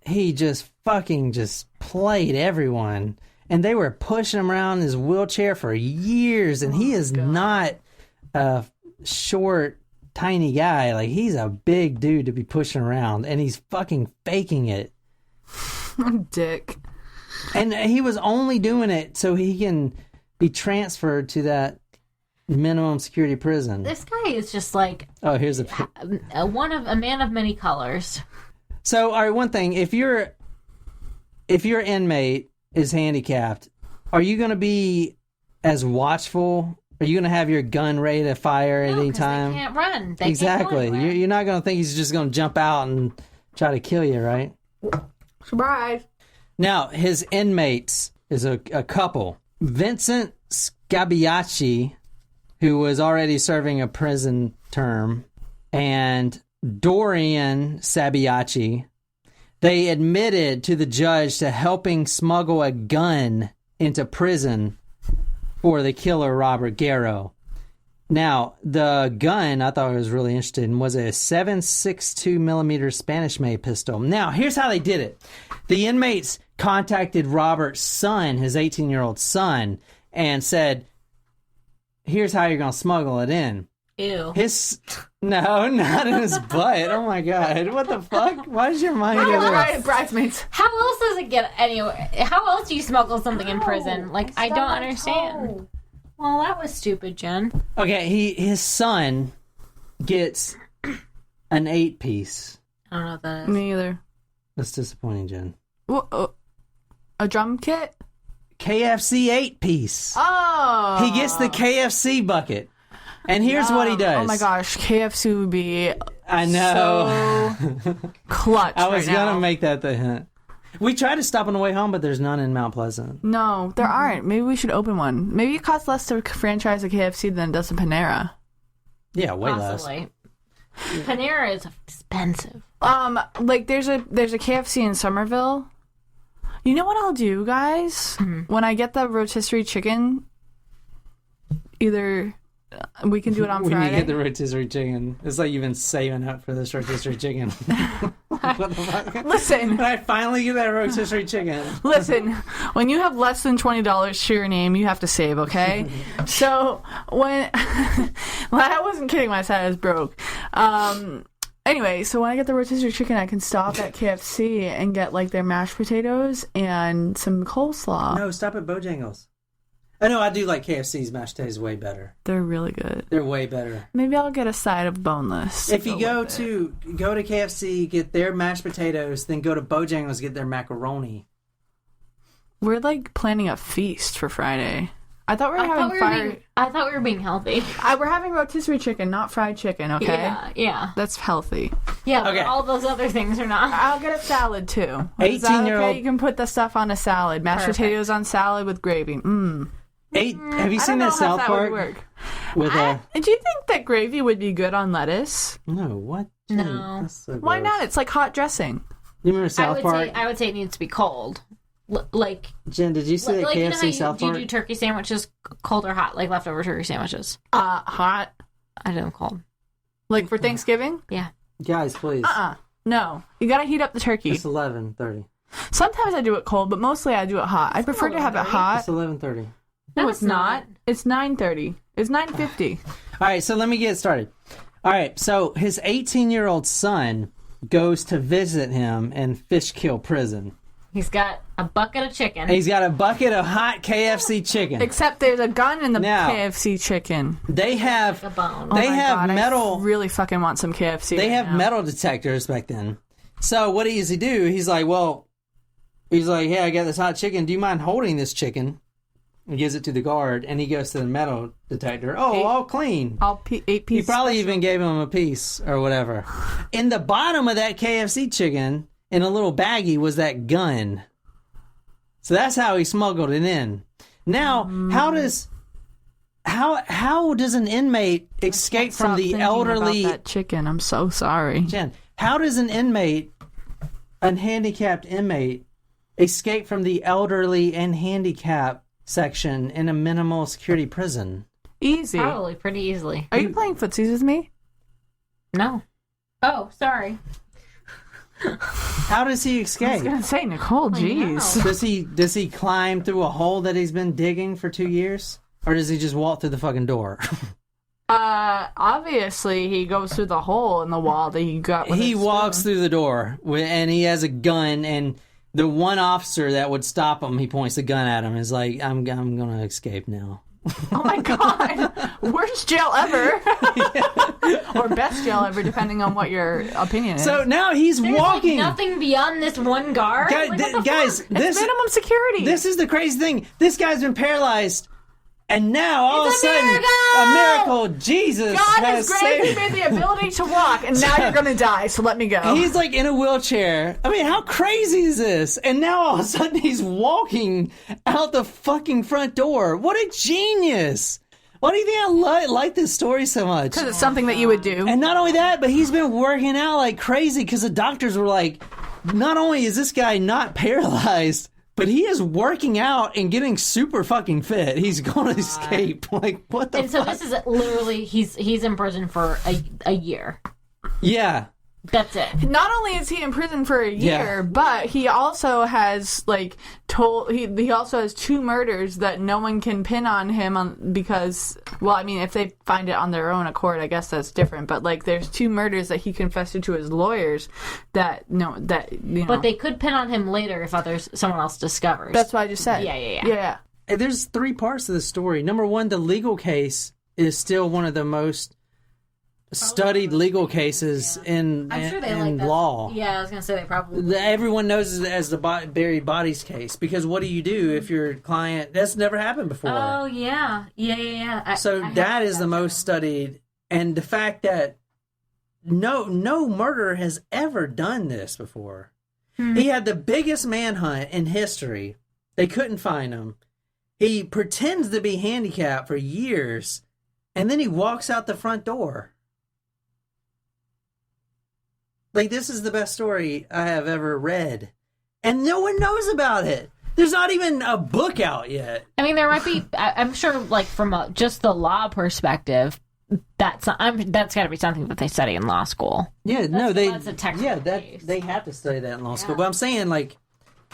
he fucking played everyone, and they were pushing him around in his wheelchair for years, and he is not a short, tiny guy. Like, he's a big dude to be pushing around, and he's fucking faking it. Dick. And he was only doing it so he can be transferred to that minimum security prison. This guy is just like... Oh, here's a man of many colors. So, all right, one thing. If your inmate is handicapped, are you going to be as watchful? Are you going to have your gun ready to fire at any time? They can't run. Exactly. You're not going to think he's just going to jump out and try to kill you, right? Surprise. Now, his inmates is a couple. Vincent Scabiacci, who was already serving a prison term, and Dorian Sabiacci, they admitted to the judge to helping smuggle a gun into prison for the killer Robert Garrow. Now, the gun I thought I was really interested in was a 7.62 millimeter Spanish-made pistol. Now, here's how they did it. The inmates contacted Robert's son, his 18-year-old son, and said, here's how you're going to smuggle it in. Ew. No, not in his butt. Oh my God. What the fuck? Why does your mind go there? Bridesmaids. How else does it get anywhere? How else do you smuggle something in prison? Like, I don't understand. Well, that was stupid, Jen. Okay, his son gets an 8-piece. I don't know what that is. Me either. That's disappointing, Jen. A drum kit? KFC 8-piece. Oh. He gets the KFC bucket. And here's what he does. Oh my gosh, KFC would be I know. So clutch. I was going to make that the hint. We tried to stop on the way home, but there's none in Mount Pleasant. No, there aren't. Maybe we should open one. Maybe it costs less to franchise a KFC than it does a Panera. Yeah, way Possibly. Less. Panera is expensive. Like there's a KFC in Somerville. You know what I'll do, guys? When I get the rotisserie chicken, either we can do it on when Friday. When you get the rotisserie chicken, it's like you've been saving up for this rotisserie chicken. What the fuck? Listen. When I finally get that rotisserie chicken. Listen, when you have less than $20 to your name, you have to save, okay? So when I wasn't kidding when I said I was broke. Anyway, so when I get the rotisserie chicken, I can stop at KFC and get like their mashed potatoes and some coleslaw. No, stop at Bojangles. I know, I do like KFC's mashed potatoes way better. They're really good. They're way better. Maybe I'll get a side of boneless. If you go to KFC, get their mashed potatoes, then go to Bojangles, get their macaroni. We're like planning a feast for Friday. I thought we were I thought we were being healthy. We're having rotisserie chicken, not fried chicken, okay? Yeah. That's healthy. Yeah, okay. But all those other things are not. I'll get a salad too. 18-year-old. Okay? You can put the stuff on a salad. Mashed potatoes on salad with gravy. Have you seen that South Park? With do you think that gravy would be good on lettuce? No, what? No. So why not? It's like hot dressing. You remember South Park? I would say it needs to be cold. Like Jen, did you see that KFC South Park? Do you do turkey sandwiches cold or hot? Like leftover turkey sandwiches? Hot. I do them cold. Like for Thanksgiving? Yeah. Guys, please. No. You gotta heat up the turkey. It's 11:30. Sometimes I do it cold, but mostly I do it hot. I prefer to have it hot. It's 11:30. No, it's not. It's 9:30. It's 9:50. All right, so let me get started. All right, so his 18-year-old son goes to visit him in Fishkill prison. He's got a bucket of chicken. He's got a bucket of hot KFC chicken. Except there's a gun in the KFC chicken. They have a bone. They have metal. I really fucking want some KFC. They have metal detectors back then. So what does he do? He's like, hey, I got this hot chicken. Do you mind holding this chicken? He gives it to the guard, and he goes to the metal detector. Oh, all clean. 8 pieces. He probably even gave him a piece or whatever. In the bottom of that KFC chicken, in a little baggie, was that gun. So that's how he smuggled it in. Now, how does an inmate escape from the elderly? About that chicken, I'm so sorry. Jen, how does an handicapped inmate, escape from the elderly and handicapped section in a minimal security prison? Easy. Probably pretty easily. Are you playing footsies with me? No. Oh, sorry. How does he escape? I was gonna say, Nicole, jeez. Does he climb through a hole that he's been digging for 2 years? Or does he just walk through the fucking door? Obviously he goes through the hole in the wall that he got with He walks through the door, and he has a gun, and the one officer that would stop him, he points the gun at him, is like, I'm gonna escape now. Oh my god! Worst jail ever, or best jail ever, depending on what your opinion is. So now he's walking. Like nothing beyond this one guard. Guys, this is minimum security. This is the crazy thing. This guy's been paralyzed, and now all of a sudden, a miracle. Jesus God has has granted saved me the ability to walk, and now you're gonna die. So let me go. He's like in a wheelchair. I mean, how crazy is this? And now all of a sudden he's walking out the fucking front door. What a genius! Why do you think I like this story so much? Because it's something that you would do. And not only that, but he's been working out like crazy because the doctors were like, not only is this guy not paralyzed, But he is working out and getting super fucking fit. He's going to escape. Like, what the fuck? So this is literally, he's in prison for a year. Yeah. That's it. Not only is he in prison for a year, but he also has he also has 2 murders that no one can pin on him because, well, I mean, if they find it on their own accord, I guess that's different. But there's 2 murders that he confessed to his lawyers But they could pin on him later if someone else discovers. That's what I just said. Yeah. There's 3 parts to the story. Number 1, the legal case is still one of the most studied legal cases in law. Yeah, I was going to say they probably... Everyone knows it as the buried bodies case, because what do you do if your client... That's never happened before. Oh, yeah. Yeah. So that is the most studied, and the fact that no murderer has ever done this before. He had the biggest manhunt in history. They couldn't find him. He pretends to be handicapped for years, and then he walks out the front door. This is the best story I have ever read. And no one knows about it. There's not even a book out yet. I mean, there might be, I'm sure, from just the law perspective, that's got to be something that they study in law school. Yeah, that's a textbook case. They have to study that in law school. But I'm saying,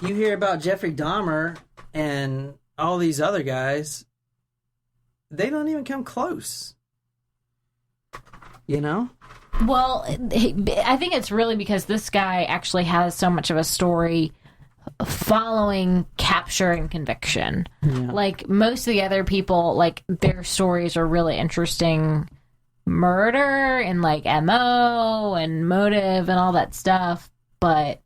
you hear about Jeffrey Dahmer and all these other guys, they don't even come close. You know? Well, I think it's really because this guy actually has so much of a story following capture and conviction. Yeah. Most of the other people, their stories are really interesting. Murder and, MO and motive and all that stuff. But,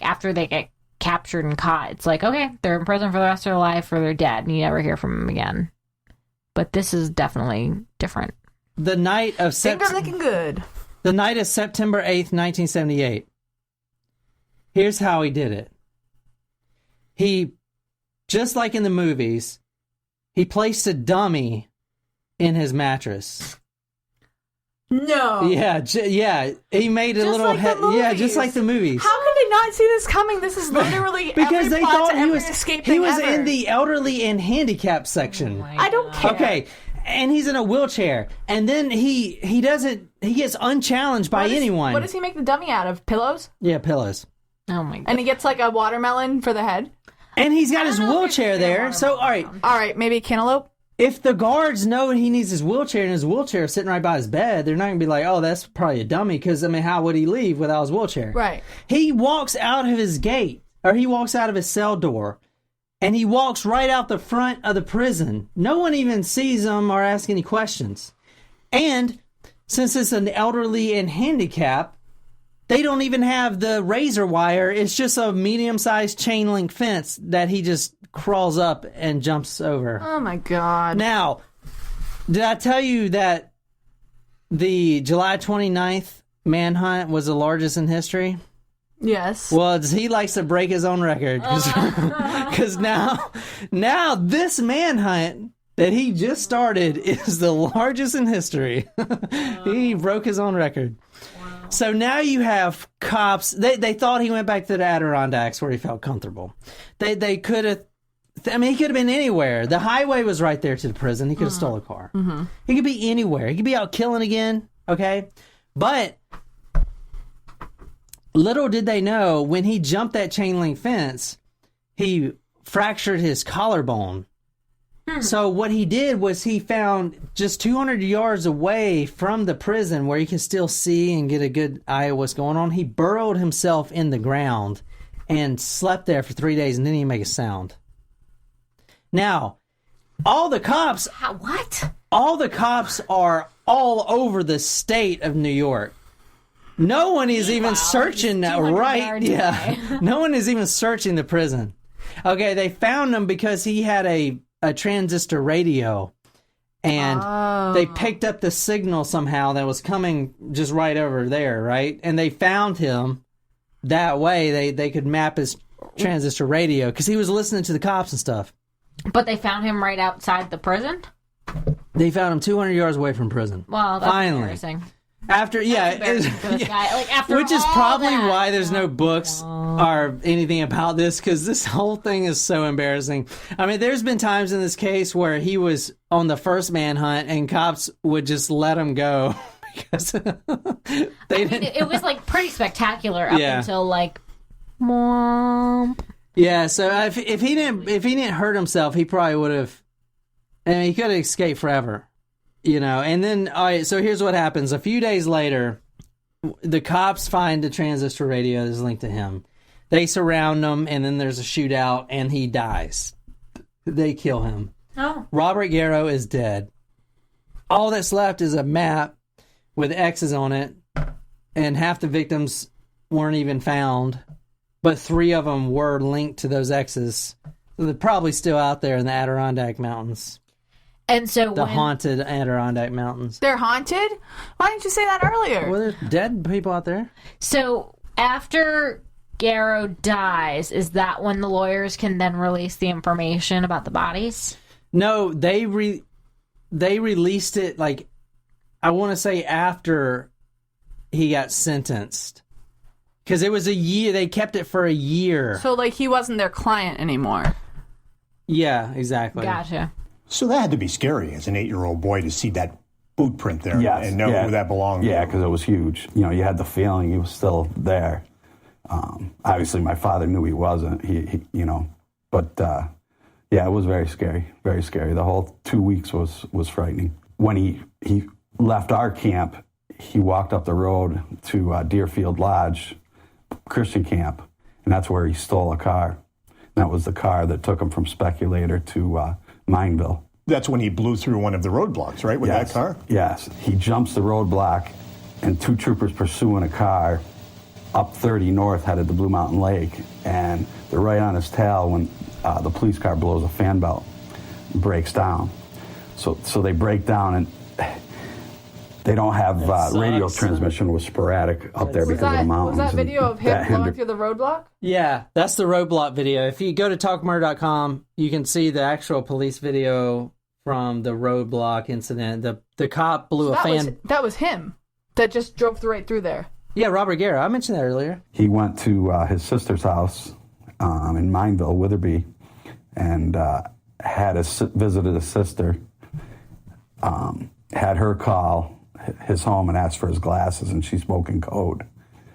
after they get captured and caught, it's okay, they're in prison for the rest of their life or they're dead and you never hear from them again. But this is definitely different. The night of looking good. The night of September 8th, 1978. Here's how he did it. He, just like in the movies, he placed a dummy in his mattress. No. Yeah. He made a little head. Yeah, just like the movies. How could they not see this coming? This is literally because they thought he was ever. in the elderly and handicapped section. I don't care. Okay. And he's in a wheelchair, and then he gets unchallenged by anyone. What does he make the dummy out of? Pillows? Yeah, pillows. Oh my god! And he gets a watermelon for the head. And he's got his wheelchair there. So all right, maybe a cantaloupe. If the guards know he needs his wheelchair and his wheelchair is sitting right by his bed, they're not gonna be like, "Oh, that's probably a dummy," because how would he leave without his wheelchair? Right. He walks out of his gate, or he walks out of his cell door. And he walks right out the front of the prison. No one even sees him or asks any questions. And since it's an elderly and handicapped, they don't even have the razor wire. It's just a medium-sized chain link fence that he just crawls up and jumps over. Oh, my God. Now, did I tell you that the July 29th manhunt was the largest in history? Yes. Well, he likes to break his own record because now this manhunt that he just started is the largest in history. He broke his own record. Wow. So now you have cops. They thought he went back to the Adirondacks where he felt comfortable. They could have. I mean, he could have been anywhere. The highway was right there to the prison. He could have stole a car. Mm-hmm. He could be anywhere. He could be out killing again. Okay, but. Little did they know, when he jumped that chain link fence, he fractured his collarbone. So what he did was he found just 200 yards away from the prison where he could still see and get a good eye of what's going on. He burrowed himself in the ground and slept there for 3 days and didn't even make a sound. Now, all the cops... What? All the cops are all over the state of New York. No one is even searching that, right? Yeah. No one is even searching the prison. Okay, they found him because he had a transistor radio. And they picked up the signal somehow that was coming just right over there, right? And they found him that way. They could map his transistor radio because he was listening to the cops and stuff. But they found him right outside the prison? They found him 200 yards away from prison. Well, that's embarrassing. After, yeah, after which is all probably that. why there's no books or anything about this, because this whole thing is so embarrassing. I mean, there's been times in this case where he was on the first manhunt and cops would just let him go because they didn't. It was like pretty spectacular up Yeah. until like, Mom. Yeah, so if he didn't hurt himself, he probably would have. I mean, he could have escaped forever. You know, and then, all right, so here's what happens. A few days later, the cops find the transistor radio that's linked to him. They surround him, and then there's a shootout, and he dies. They kill him. Oh. Robert Garrow is dead. All that's left is a map with X's on it, and half the victims weren't even found, but 3 of them were linked to those X's. So they're probably still out there in the Adirondack Mountains. And so the haunted Adirondack Mountains. They're haunted? Why didn't you say that earlier? Well, there's dead people out there. So after Garrow dies, is that when the lawyers can then release the information about the bodies? No, they released it, like, I want to say after he got sentenced. Because it was a year. They kept it for a year. So, like, he wasn't their client anymore. Yeah, exactly. Gotcha. So that had to be scary as an 8-year-old boy to see that boot print there and know who that belonged to. Yeah, because it was huge. You know, you had the feeling he was still there. Obviously, my father knew he wasn't. He you know, but yeah, it was very scary. Very scary. The whole 2 weeks was frightening. When he left our camp, he walked up the road to Deerfield Lodge Christian camp, and that's where he stole a car. And that was the car that took him from Speculator to Mineville. That's when he blew through one of the roadblocks, right, with that car? Yes. He jumps the roadblock, and 2 troopers pursuing a car up 30 north headed to Blue Mountain Lake, and they're right on his tail when the police car blows a fan belt, breaks down. So they break down, and they don't have radio transmission. Was sporadic up there because of the mountains. Was that video of him going through the roadblock? Yeah, that's the roadblock video. If you go to talkmurder.com, you can see the actual police video from the roadblock incident. The cop blew a fan. That was him that just drove right through there. Yeah, Robert Garrow. I mentioned that earlier. He went to his sister's house in Mineville, Witherby, and visited his sister. Had her call his home and asked for his glasses, and she spoke in code.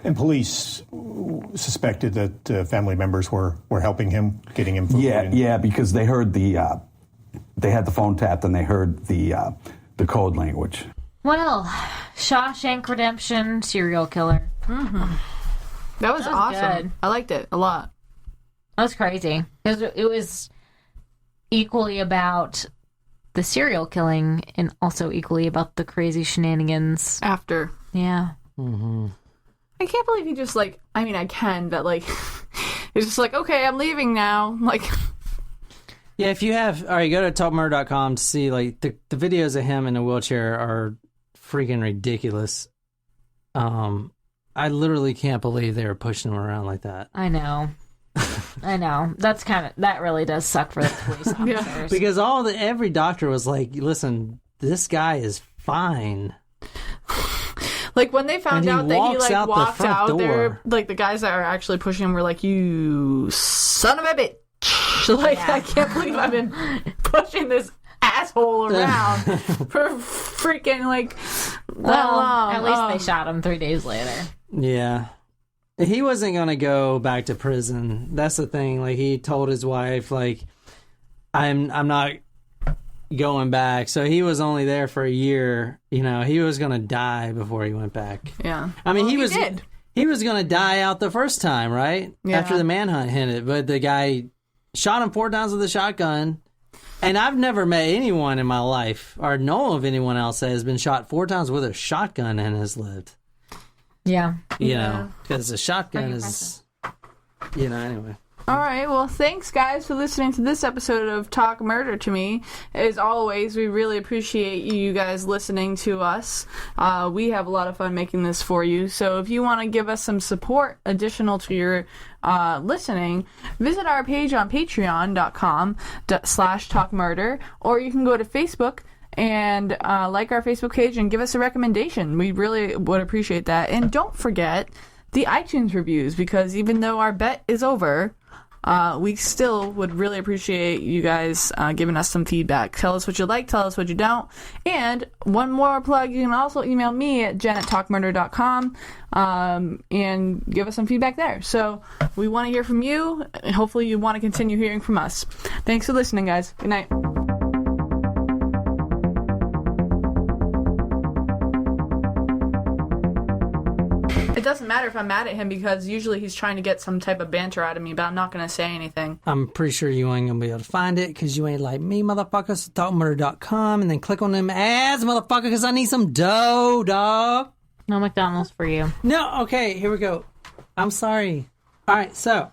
And police suspected that family members were helping him, getting him food. Yeah, because they heard they had the phone tapped, and they heard the code language. Well, Shawshank Redemption, serial killer. Mm-hmm. That was awesome. Good. I liked it a lot. That was crazy. It was equally about the serial killing and also equally about the crazy shenanigans after. Yeah. Mm-hmm. I can't believe he just I can, but it's just okay, I'm leaving now. Yeah, if you have, all right, go to talkmurder.com to see the videos of him in a wheelchair are freaking ridiculous. I literally can't believe they were pushing him around like that. I know. That really does suck for the police officers. Yeah. Because every doctor was like, listen, this guy is fine. When they found out that he walked out there, the guys that are actually pushing him were like, you son of a bitch. I can't believe I've been pushing this asshole around for freaking that long. At least they shot him 3 days later. Yeah. He wasn't going to go back to prison. That's the thing. He told his wife, I'm not going back. So he was only there for a year. You know, he was going to die before he went back. Yeah. I mean, he did. He was going to die out the first time, right? Yeah. After the manhunt ended. But the guy shot him 4 times with a shotgun. And I've never met anyone in my life or know of anyone else that has been shot 4 times with a shotgun and has lived. Yeah. You know, because the shotgun is, anyway. All right. Well, thanks, guys, for listening to this episode of Talk Murder to Me. As always, we really appreciate you guys listening to us. We have a lot of fun making this for you. So if you want to give us some support additional to your listening, visit our page on patreon.com/talkmurder, or you can go to Facebook and like our Facebook page and give us a recommendation. We really would appreciate that. And don't forget the iTunes reviews, because even though our bet is over, we still would really appreciate you guys giving us some feedback. Tell us what you like, tell us what you don't. And one more plug, you can also email me at jen@talkmurder.com and give us some feedback there. So we want to hear from you. Hopefully you want to continue hearing from us. Thanks for listening, guys. Good night. It doesn't matter if I'm mad at him, because usually he's trying to get some type of banter out of me, but I'm not going to say anything. I'm pretty sure you ain't going to be able to find it, because you ain't like me, motherfuckers. Talkmurder.com, and then click on them ads, motherfucker, because I need some dough, dog. No McDonald's for you. No, okay, here we go. I'm sorry. All right, so